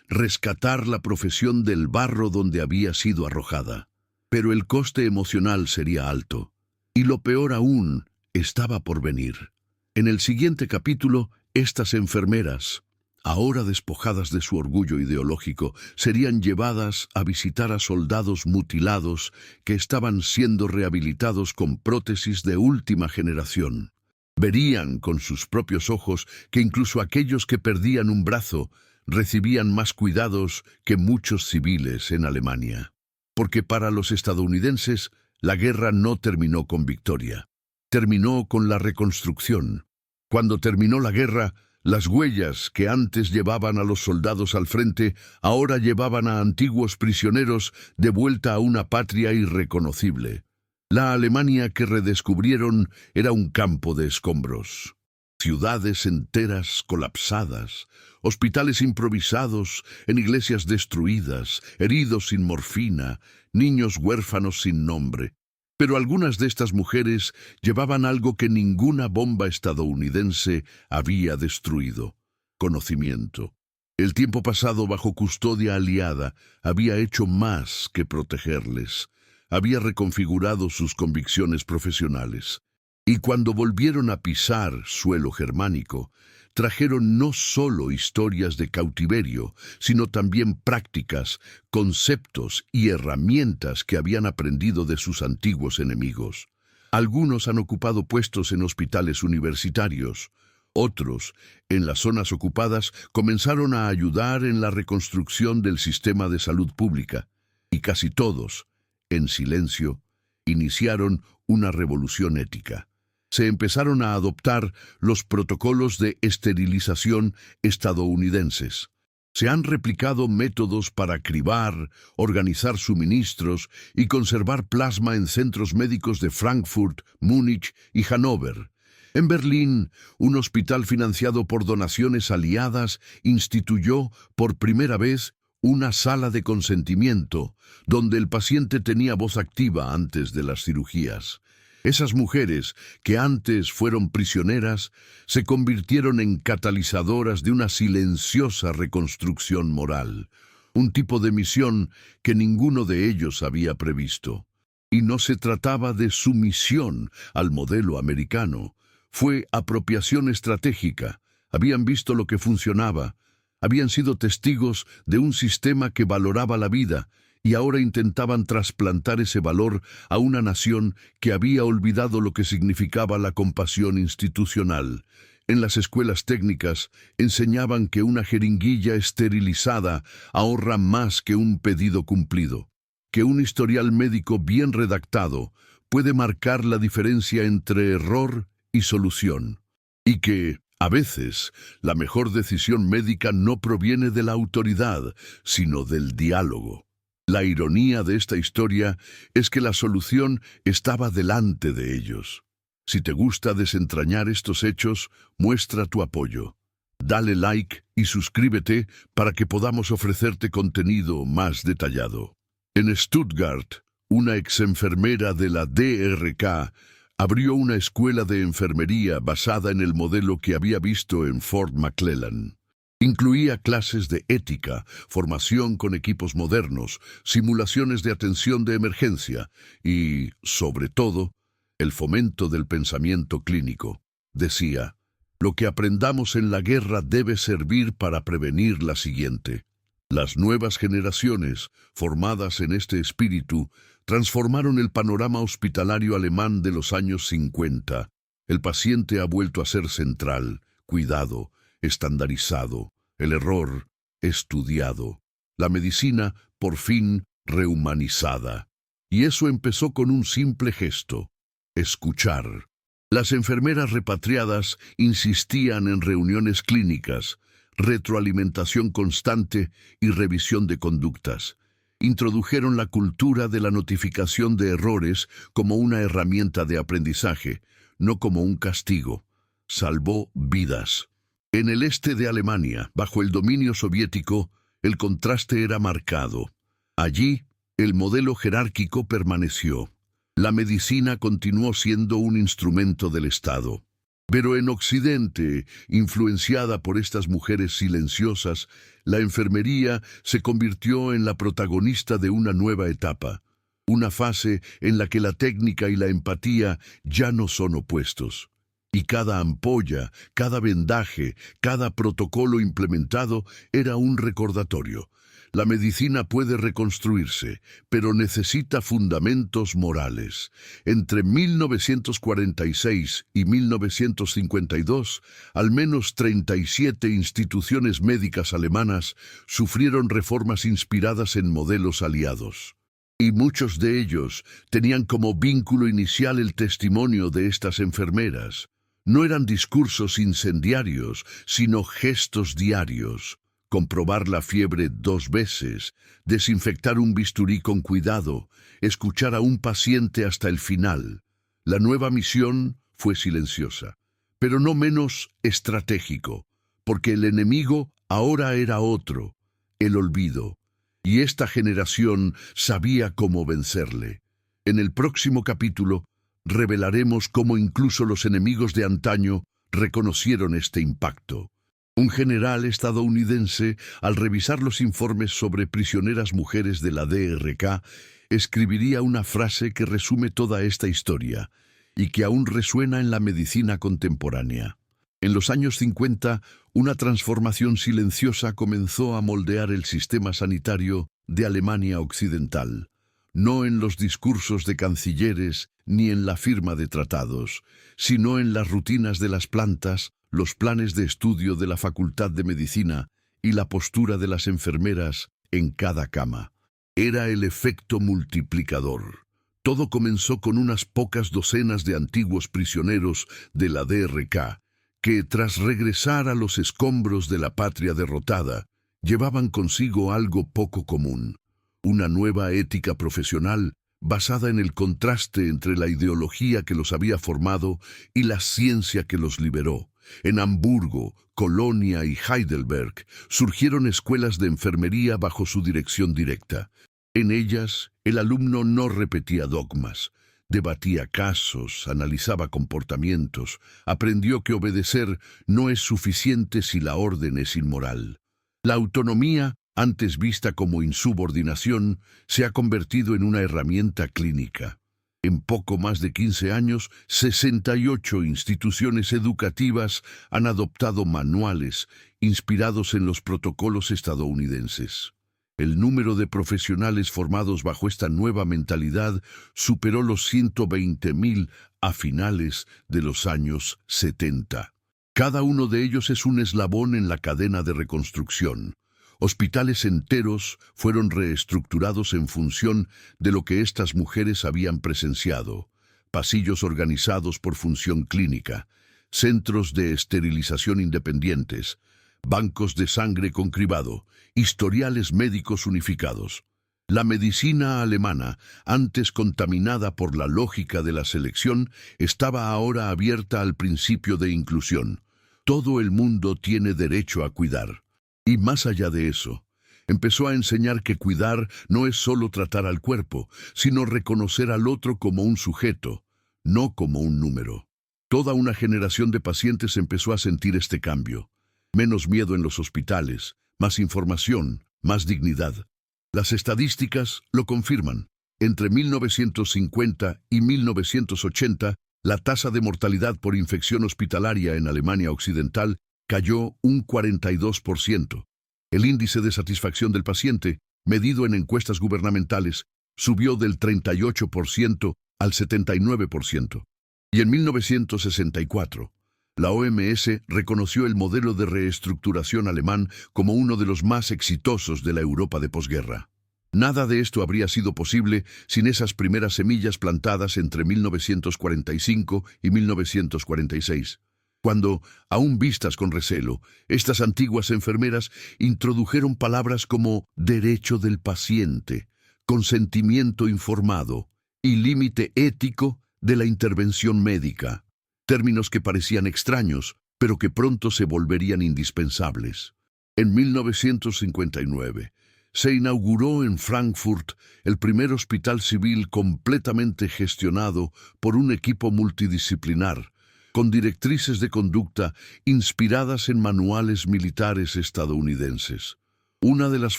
rescatar la profesión del barro donde había sido arrojada. Pero el coste emocional sería alto. Y lo peor aún estaba por venir. En el siguiente capítulo, estas enfermeras, ahora despojadas de su orgullo ideológico, serían llevadas a visitar a soldados mutilados que estaban siendo rehabilitados con prótesis de última generación. Verían con sus propios ojos que incluso aquellos que perdían un brazo recibían más cuidados que muchos civiles en Alemania. Porque para los estadounidenses, la guerra no terminó con victoria. Terminó con la reconstrucción. Cuando terminó la guerra, las huellas que antes llevaban a los soldados al frente, ahora llevaban a antiguos prisioneros de vuelta a una patria irreconocible. La Alemania que redescubrieron era un campo de escombros. Ciudades enteras colapsadas, hospitales improvisados en iglesias destruidas, heridos sin morfina, niños huérfanos sin nombre. Pero algunas de estas mujeres llevaban algo que ninguna bomba estadounidense había destruido: conocimiento. El tiempo pasado bajo custodia aliada había hecho más que protegerles. Había reconfigurado sus convicciones profesionales. Y cuando volvieron a pisar suelo germánico, trajeron no solo historias de cautiverio, sino también prácticas, conceptos y herramientas que habían aprendido de sus antiguos enemigos. Algunos han ocupado puestos en hospitales universitarios. Otros, en las zonas ocupadas, comenzaron a ayudar en la reconstrucción del sistema de salud pública. Y casi todos, en silencio, iniciaron una revolución ética. Se empezaron a adoptar los protocolos de esterilización estadounidenses. Se han replicado métodos para cribar, organizar suministros y conservar plasma en centros médicos de Frankfurt, Múnich y Hannover. En Berlín, un hospital financiado por donaciones aliadas instituyó por primera vez una sala de consentimiento, donde el paciente tenía voz activa antes de las cirugías. Esas mujeres, que antes fueron prisioneras, se convirtieron en catalizadoras de una silenciosa reconstrucción moral, un tipo de misión que ninguno de ellos había previsto. Y no se trataba de sumisión al modelo americano. Fue apropiación estratégica. Habían visto lo que funcionaba. Habían sido testigos de un sistema que valoraba la vida y ahora intentaban trasplantar ese valor a una nación que había olvidado lo que significaba la compasión institucional. En las escuelas técnicas enseñaban que una jeringuilla esterilizada ahorra más que un pedido cumplido, que un historial médico bien redactado puede marcar la diferencia entre error y solución, y que, a veces, la mejor decisión médica no proviene de la autoridad, sino del diálogo. La ironía de esta historia es que la solución estaba delante de ellos. Si te gusta desentrañar estos hechos, muestra tu apoyo. Dale like y suscríbete para que podamos ofrecerte contenido más detallado. En Stuttgart, una exenfermera de la DRK abrió una escuela de enfermería basada en el modelo que había visto en Fort McClellan. Incluía clases de ética, formación con equipos modernos, simulaciones de atención de emergencia y, sobre todo, el fomento del pensamiento clínico. Decía, lo que aprendamos en la guerra debe servir para prevenir la siguiente. Las nuevas generaciones, formadas en este espíritu, transformaron el panorama hospitalario alemán de los años 50. El paciente ha vuelto a ser central, cuidado, estandarizado, el error estudiado, la medicina, por fin, rehumanizada. Y eso empezó con un simple gesto: escuchar. Las enfermeras repatriadas insistían en reuniones clínicas, retroalimentación constante y revisión de conductas. Introdujeron la cultura de la notificación de errores como una herramienta de aprendizaje, no como un castigo. Salvó vidas. En el este de Alemania, bajo el dominio soviético, el contraste era marcado. Allí, el modelo jerárquico permaneció. La medicina continuó siendo un instrumento del Estado. Pero en Occidente, influenciada por estas mujeres silenciosas, la enfermería se convirtió en la protagonista de una nueva etapa, una fase en la que la técnica y la empatía ya no son opuestos. Y cada ampolla, cada vendaje, cada protocolo implementado era un recordatorio. La medicina puede reconstruirse, pero necesita fundamentos morales. Entre 1946 y 1952, al menos 37 instituciones médicas alemanas sufrieron reformas inspiradas en modelos aliados. Y muchos de ellos tenían como vínculo inicial el testimonio de estas enfermeras. No eran discursos incendiarios, sino gestos diarios. Comprobar la fiebre 2 veces, desinfectar un bisturí con cuidado, escuchar a un paciente hasta el final. La nueva misión fue silenciosa, pero no menos estratégico, porque el enemigo ahora era otro, el olvido, y esta generación sabía cómo vencerle. En el próximo capítulo revelaremos cómo incluso los enemigos de antaño reconocieron este impacto. Un general estadounidense, al revisar los informes sobre prisioneras mujeres de la DRK, escribiría una frase que resume toda esta historia y que aún resuena en la medicina contemporánea. En los años 50, una transformación silenciosa comenzó a moldear el sistema sanitario de Alemania Occidental. No en los discursos de cancilleres ni en la firma de tratados, sino en las rutinas de las plantas, los planes de estudio de la Facultad de Medicina y la postura de las enfermeras en cada cama. Era el efecto multiplicador. Todo comenzó con unas pocas docenas de antiguos prisioneros de la DRK, que, tras regresar a los escombros de la patria derrotada, llevaban consigo algo poco común: una nueva ética profesional basada en el contraste entre la ideología que los había formado y la ciencia que los liberó. En Hamburgo, Colonia y Heidelberg surgieron escuelas de enfermería bajo su dirección directa. En ellas, el alumno no repetía dogmas, debatía casos, analizaba comportamientos, aprendió que obedecer no es suficiente si la orden es inmoral. La autonomía, antes vista como insubordinación, se ha convertido en una herramienta clínica. En poco más de 15 años, 68 instituciones educativas han adoptado manuales inspirados en los protocolos estadounidenses. El número de profesionales formados bajo esta nueva mentalidad superó los 120.000 a finales de los años 70. Cada uno de ellos es un eslabón en la cadena de reconstrucción. Hospitales enteros fueron reestructurados en función de lo que estas mujeres habían presenciado. Pasillos organizados por función clínica, centros de esterilización independientes, bancos de sangre con cribado, historiales médicos unificados. La medicina alemana, antes contaminada por la lógica de la selección, estaba ahora abierta al principio de inclusión. Todo el mundo tiene derecho a cuidar. Y más allá de eso, empezó a enseñar que cuidar no es solo tratar al cuerpo, sino reconocer al otro como un sujeto, no como un número. Toda una generación de pacientes empezó a sentir este cambio. Menos miedo en los hospitales, más información, más dignidad. Las estadísticas lo confirman. Entre 1950 y 1980, la tasa de mortalidad por infección hospitalaria en Alemania Occidental cayó un 42%. El índice de satisfacción del paciente, medido en encuestas gubernamentales, subió del 38% al 79%. Y en 1964, la OMS reconoció el modelo de reestructuración alemán como uno de los más exitosos de la Europa de posguerra. Nada de esto habría sido posible sin esas primeras semillas plantadas entre 1945 y 1946. Cuando, aún vistas con recelo, estas antiguas enfermeras introdujeron palabras como derecho del paciente, consentimiento informado y límite ético de la intervención médica, términos que parecían extraños, pero que pronto se volverían indispensables. En 1959, se inauguró en Frankfurt el primer hospital civil completamente gestionado por un equipo multidisciplinar, con directrices de conducta inspiradas en manuales militares estadounidenses. Una de las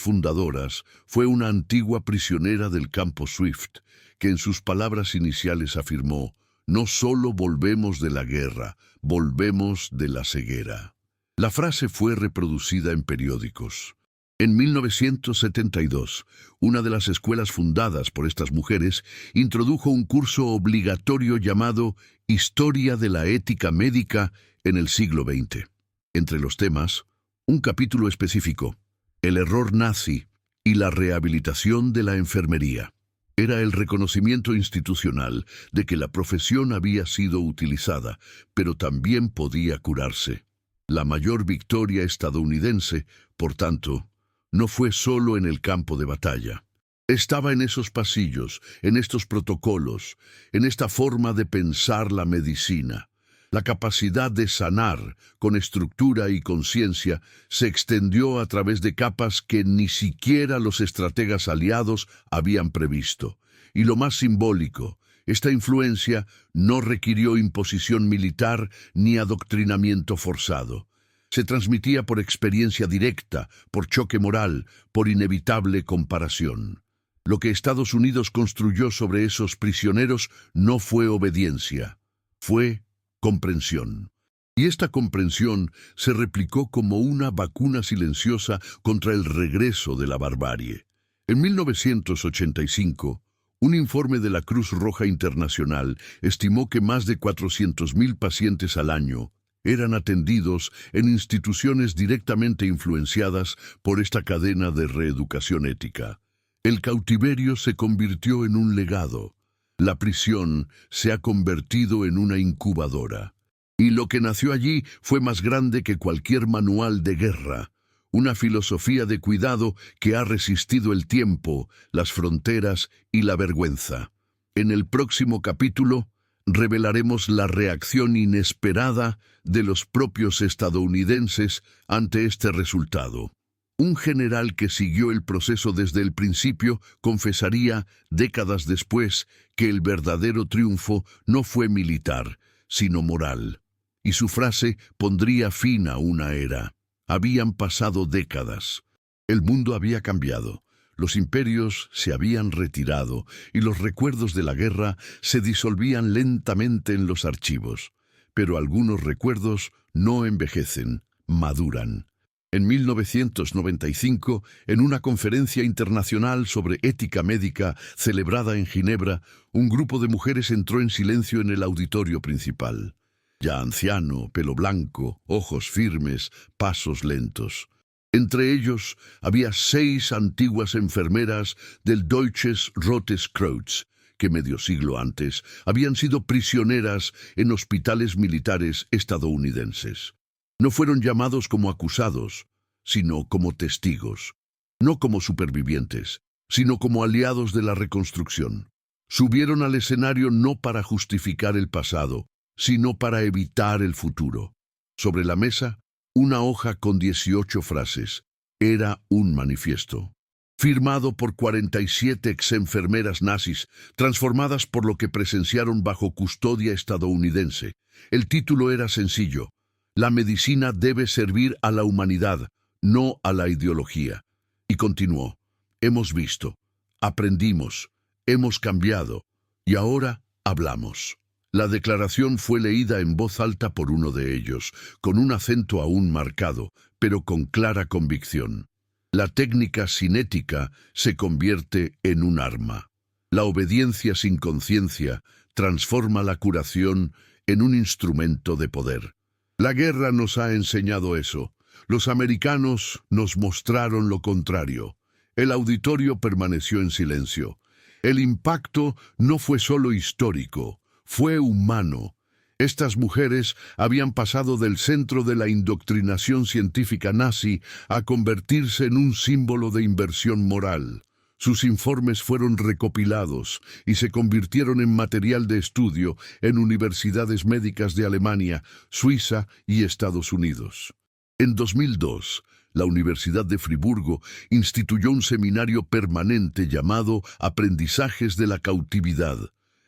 fundadoras fue una antigua prisionera del campo Swift, que en sus palabras iniciales afirmó: «No solo volvemos de la guerra, volvemos de la ceguera». La frase fue reproducida en periódicos. En 1972, una de las escuelas fundadas por estas mujeres introdujo un curso obligatorio llamado Historia de la Ética Médica en el siglo XX. Entre los temas, un capítulo específico, el error nazi y la rehabilitación de la enfermería. Era el reconocimiento institucional de que la profesión había sido utilizada, pero también podía curarse. La mayor victoria estadounidense, por tanto, no fue solo en el campo de batalla. Estaba en esos pasillos, en estos protocolos, en esta forma de pensar la medicina. La capacidad de sanar con estructura y conciencia se extendió a través de capas que ni siquiera los estrategas aliados habían previsto. Y lo más simbólico, esta influencia no requirió imposición militar ni adoctrinamiento forzado. Se transmitía por experiencia directa, por choque moral, por inevitable comparación. Lo que Estados Unidos construyó sobre esos prisioneros no fue obediencia, fue comprensión. Y esta comprensión se replicó como una vacuna silenciosa contra el regreso de la barbarie. En 1985, un informe de la Cruz Roja Internacional estimó que más de 400.000 pacientes al año eran atendidos en instituciones directamente influenciadas por esta cadena de reeducación ética. El cautiverio se convirtió en un legado. La prisión se ha convertido en una incubadora. Y lo que nació allí fue más grande que cualquier manual de guerra. Una filosofía de cuidado que ha resistido el tiempo, las fronteras y la vergüenza. En el próximo capítulo revelaremos la reacción inesperada de los propios estadounidenses ante este resultado. Un general que siguió el proceso desde el principio confesaría, décadas después, que el verdadero triunfo no fue militar, sino moral. Y su frase pondría fin a una era. Habían pasado décadas. El mundo había cambiado. Los imperios se habían retirado y los recuerdos de la guerra se disolvían lentamente en los archivos. Pero algunos recuerdos no envejecen, maduran. En 1995, en una conferencia internacional sobre ética médica celebrada en Ginebra, un grupo de mujeres entró en silencio en el auditorio principal. Ya anciano, pelo blanco, ojos firmes, pasos lentos. Entre ellos había 6 antiguas enfermeras del Deutsches Rotes Kreuz, que medio siglo antes habían sido prisioneras en hospitales militares estadounidenses. No fueron llamados como acusados, sino como testigos. No como supervivientes, sino como aliados de la reconstrucción. Subieron al escenario no para justificar el pasado, sino para evitar el futuro. Sobre la mesa, una hoja con 18 frases. Era un manifiesto. Firmado por 47 exenfermeras nazis, transformadas por lo que presenciaron bajo custodia estadounidense. El título era sencillo: la medicina debe servir a la humanidad, no a la ideología. Y continuó: hemos visto, aprendimos, hemos cambiado, y ahora hablamos. La declaración fue leída en voz alta por uno de ellos, con un acento aún marcado, pero con clara convicción. La técnica cinética se convierte en un arma. La obediencia sin conciencia transforma la curación en un instrumento de poder. La guerra nos ha enseñado eso. Los americanos nos mostraron lo contrario. El auditorio permaneció en silencio. El impacto no fue solo histórico, fue humano. Estas mujeres habían pasado del centro de la indoctrinación científica nazi a convertirse en un símbolo de inversión moral. Sus informes fueron recopilados y se convirtieron en material de estudio en universidades médicas de Alemania, Suiza y Estados Unidos. En 2002, la Universidad de Friburgo instituyó un seminario permanente llamado Aprendizajes de la Cautividad,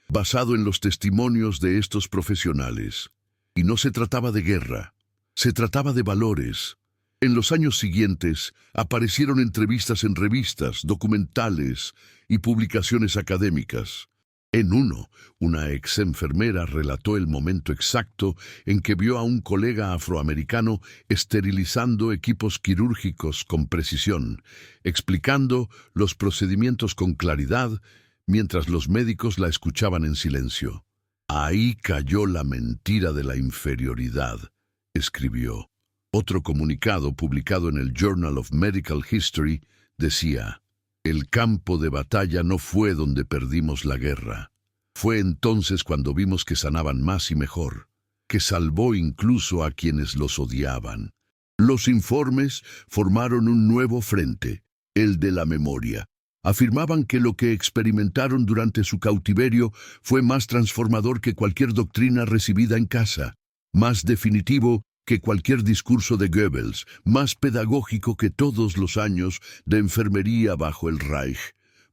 basado en los testimonios de estos profesionales. Y no se trataba de guerra, se trataba de valores. En los años siguientes aparecieron entrevistas en revistas, documentales y publicaciones académicas. En uno, una exenfermera relató el momento exacto en que vio a un colega afroamericano esterilizando equipos quirúrgicos con precisión, explicando los procedimientos con claridad, mientras los médicos la escuchaban en silencio. Ahí cayó la mentira de la inferioridad, escribió. Otro comunicado publicado en el Journal of Medical History decía: el campo de batalla no fue donde perdimos la guerra. Fue entonces cuando vimos que sanaban más y mejor, que salvó incluso a quienes los odiaban. Los informes formaron un nuevo frente, el de la memoria. Afirmaban que lo que experimentaron durante su cautiverio fue más transformador que cualquier doctrina recibida en casa, más definitivo que cualquier discurso de Goebbels, más pedagógico que todos los años de enfermería bajo el Reich,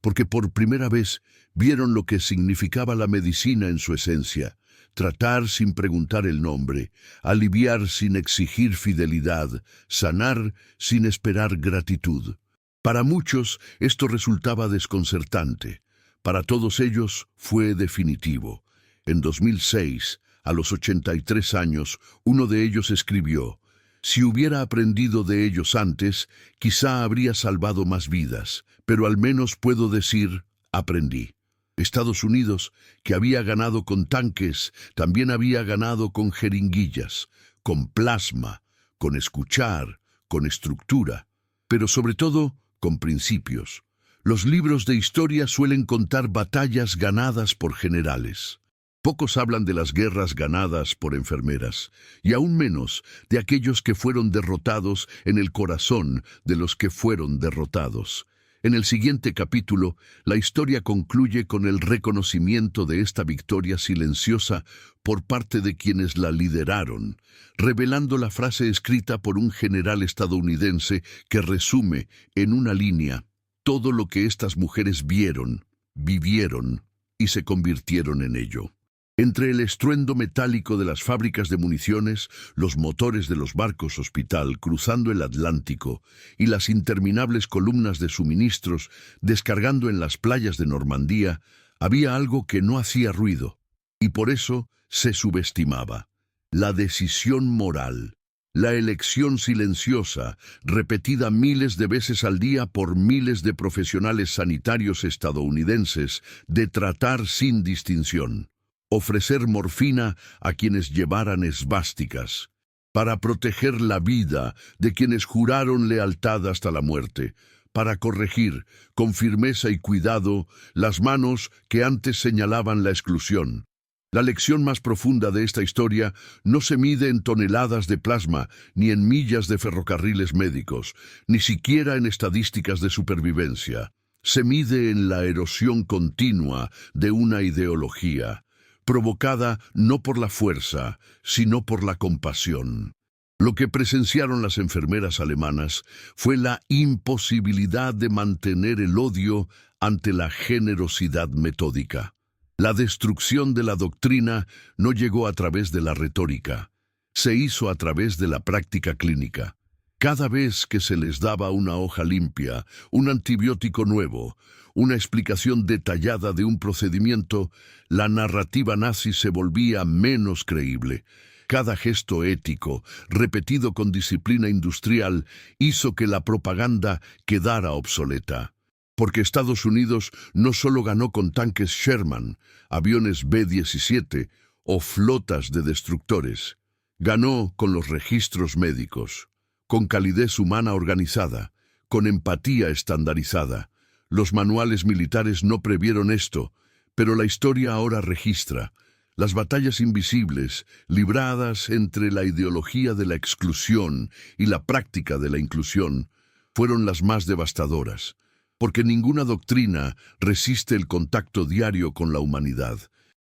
porque por primera vez vieron lo que significaba la medicina en su esencia: tratar sin preguntar el nombre, aliviar sin exigir fidelidad, sanar sin esperar gratitud. Para muchos esto resultaba desconcertante. Para todos ellos fue definitivo. En 2006, a los 83 años, uno de ellos escribió: si hubiera aprendido de ellos antes, quizá habría salvado más vidas, pero al menos puedo decir, aprendí. Estados Unidos, que había ganado con tanques, también había ganado con jeringuillas, con plasma, con escuchar, con estructura, pero sobre todo con principios. Los libros de historia suelen contar batallas ganadas por generales. Pocos hablan de las guerras ganadas por enfermeras, y aún menos de aquellos que fueron derrotados en el corazón de los que fueron derrotados. En el siguiente capítulo, la historia concluye con el reconocimiento de esta victoria silenciosa por parte de quienes la lideraron, revelando la frase escrita por un general estadounidense que resume, en una línea, todo lo que estas mujeres vieron, vivieron y se convirtieron en ello. Entre el estruendo metálico de las fábricas de municiones, los motores de los barcos hospital cruzando el Atlántico y las interminables columnas de suministros descargando en las playas de Normandía, había algo que no hacía ruido, y por eso se subestimaba: la decisión moral. La elección silenciosa, repetida miles de veces al día por miles de profesionales sanitarios estadounidenses, de tratar sin distinción, ofrecer morfina a quienes llevaran esvásticas, para proteger la vida de quienes juraron lealtad hasta la muerte, para corregir, con firmeza y cuidado, las manos que antes señalaban la exclusión. La lección más profunda de esta historia no se mide en toneladas de plasma, ni en millas de ferrocarriles médicos, ni siquiera en estadísticas de supervivencia. Se mide en la erosión continua de una ideología, provocada no por la fuerza, sino por la compasión. Lo que presenciaron las enfermeras alemanas fue la imposibilidad de mantener el odio ante la generosidad metódica. La destrucción de la doctrina no llegó a través de la retórica, se hizo a través de la práctica clínica. Cada vez que se les daba una hoja limpia, un antibiótico nuevo, una explicación detallada de un procedimiento, la narrativa nazi se volvía menos creíble. Cada gesto ético, repetido con disciplina industrial, hizo que la propaganda quedara obsoleta. Porque Estados Unidos no solo ganó con tanques Sherman, aviones B-17 o flotas de destructores, ganó con los registros médicos, con calidez humana organizada, con empatía estandarizada. Los manuales militares no previeron esto, pero la historia ahora registra. Las batallas invisibles, libradas entre la ideología de la exclusión y la práctica de la inclusión, fueron las más devastadoras, porque ninguna doctrina resiste el contacto diario con la humanidad.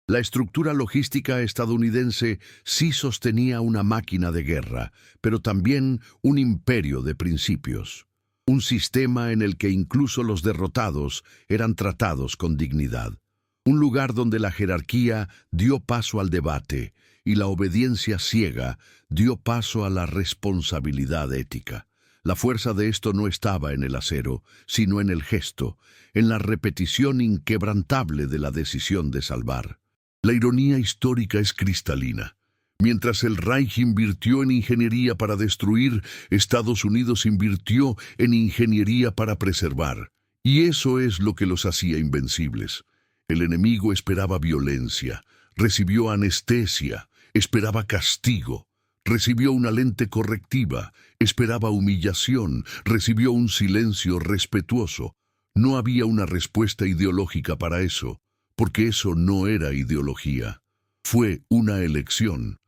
La estructura logística estadounidense sí sostenía una máquina de guerra, pero también un imperio de principios. Un sistema en el que incluso los derrotados eran tratados con dignidad. Un lugar donde la jerarquía dio paso al debate y la obediencia ciega dio paso a la responsabilidad ética. La fuerza de esto no estaba en el acero, sino en el gesto, en la repetición inquebrantable de la decisión de salvar. La ironía histórica es cristalina. Mientras el Reich invirtió en ingeniería para destruir, Estados Unidos invirtió en ingeniería para preservar. Y eso es lo que los hacía invencibles. El enemigo esperaba violencia, recibió anestesia, esperaba castigo. Recibió una lente correctiva, esperaba humillación, recibió un silencio respetuoso. No había una respuesta ideológica para eso, porque eso no era ideología. Fue una elección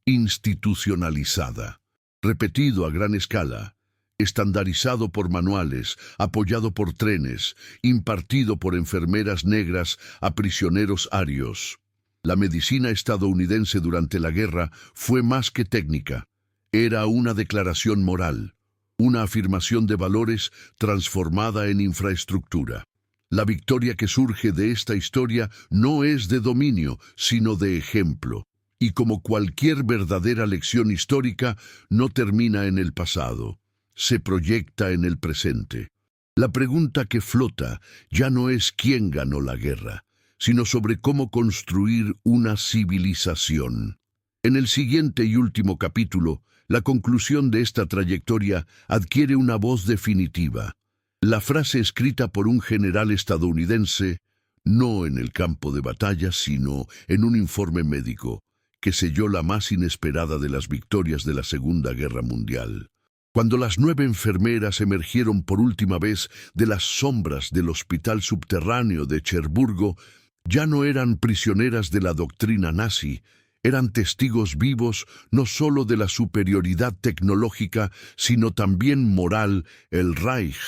institucionalizada, repetido a gran escala, estandarizado por manuales, apoyado por trenes, impartido por enfermeras negras a prisioneros arios. La medicina estadounidense durante la guerra fue más que técnica. Era una declaración moral, una afirmación de valores transformada en infraestructura. La victoria que surge de esta historia no es de dominio, sino de ejemplo. Y como cualquier verdadera lección histórica, no termina en el pasado, se proyecta en el presente. La pregunta que flota ya no es quién ganó la guerra, sino sobre cómo construir una civilización. En el siguiente y último capítulo, la conclusión de esta trayectoria adquiere una voz definitiva. La frase escrita por un general estadounidense, no en el campo de batalla, sino en un informe médico, que selló la más inesperada de las victorias de la Segunda Guerra Mundial. Cuando las 9 enfermeras emergieron por última vez de las sombras del hospital subterráneo de Cherburgo, ya no eran prisioneras de la doctrina nazi, eran testigos vivos no solo de la superioridad tecnológica, sino también moral. El Reich,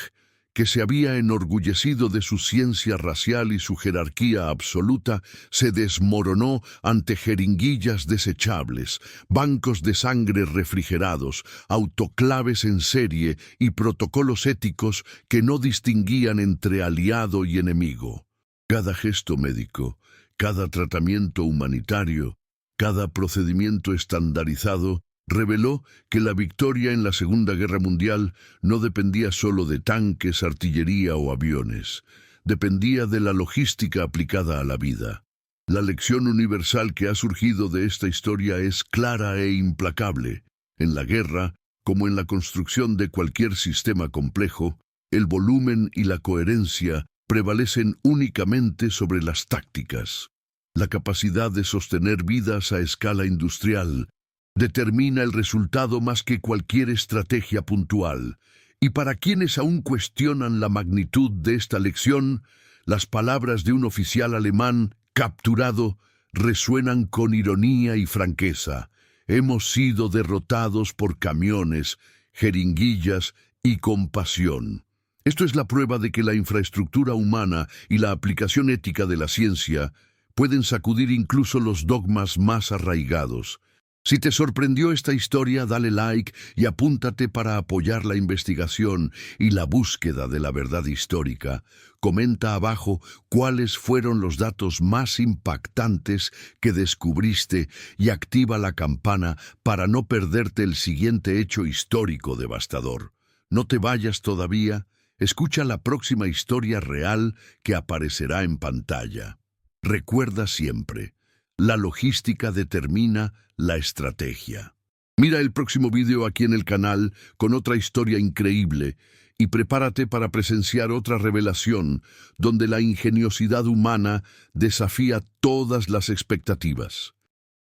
que se había enorgullecido de su ciencia racial y su jerarquía absoluta, se desmoronó ante jeringuillas desechables, bancos de sangre refrigerados, autoclaves en serie y protocolos éticos que no distinguían entre aliado y enemigo. Cada gesto médico, cada tratamiento humanitario, cada procedimiento estandarizado, reveló que la victoria en la Segunda Guerra Mundial no dependía solo de tanques, artillería o aviones. Dependía de la logística aplicada a la vida. La lección universal que ha surgido de esta historia es clara e implacable. En la guerra, como en la construcción de cualquier sistema complejo, el volumen y la coherencia prevalecen únicamente sobre las tácticas. La capacidad de sostener vidas a escala industrial determina el resultado más que cualquier estrategia puntual. Y para quienes aún cuestionan la magnitud de esta lección, las palabras de un oficial alemán capturado resuenan con ironía y franqueza. Hemos sido derrotados por camiones, jeringuillas y compasión. Esto es la prueba de que la infraestructura humana y la aplicación ética de la ciencia pueden sacudir incluso los dogmas más arraigados. Si te sorprendió esta historia, dale like y apúntate para apoyar la investigación y la búsqueda de la verdad histórica. Comenta abajo cuáles fueron los datos más impactantes que descubriste y activa la campana para no perderte el siguiente hecho histórico devastador. No te vayas todavía, escucha la próxima historia real que aparecerá en pantalla. Recuerda siempre, la logística determina la estrategia. Mira el próximo video aquí en el canal con otra historia increíble y prepárate para presenciar otra revelación donde la ingeniosidad humana desafía todas las expectativas.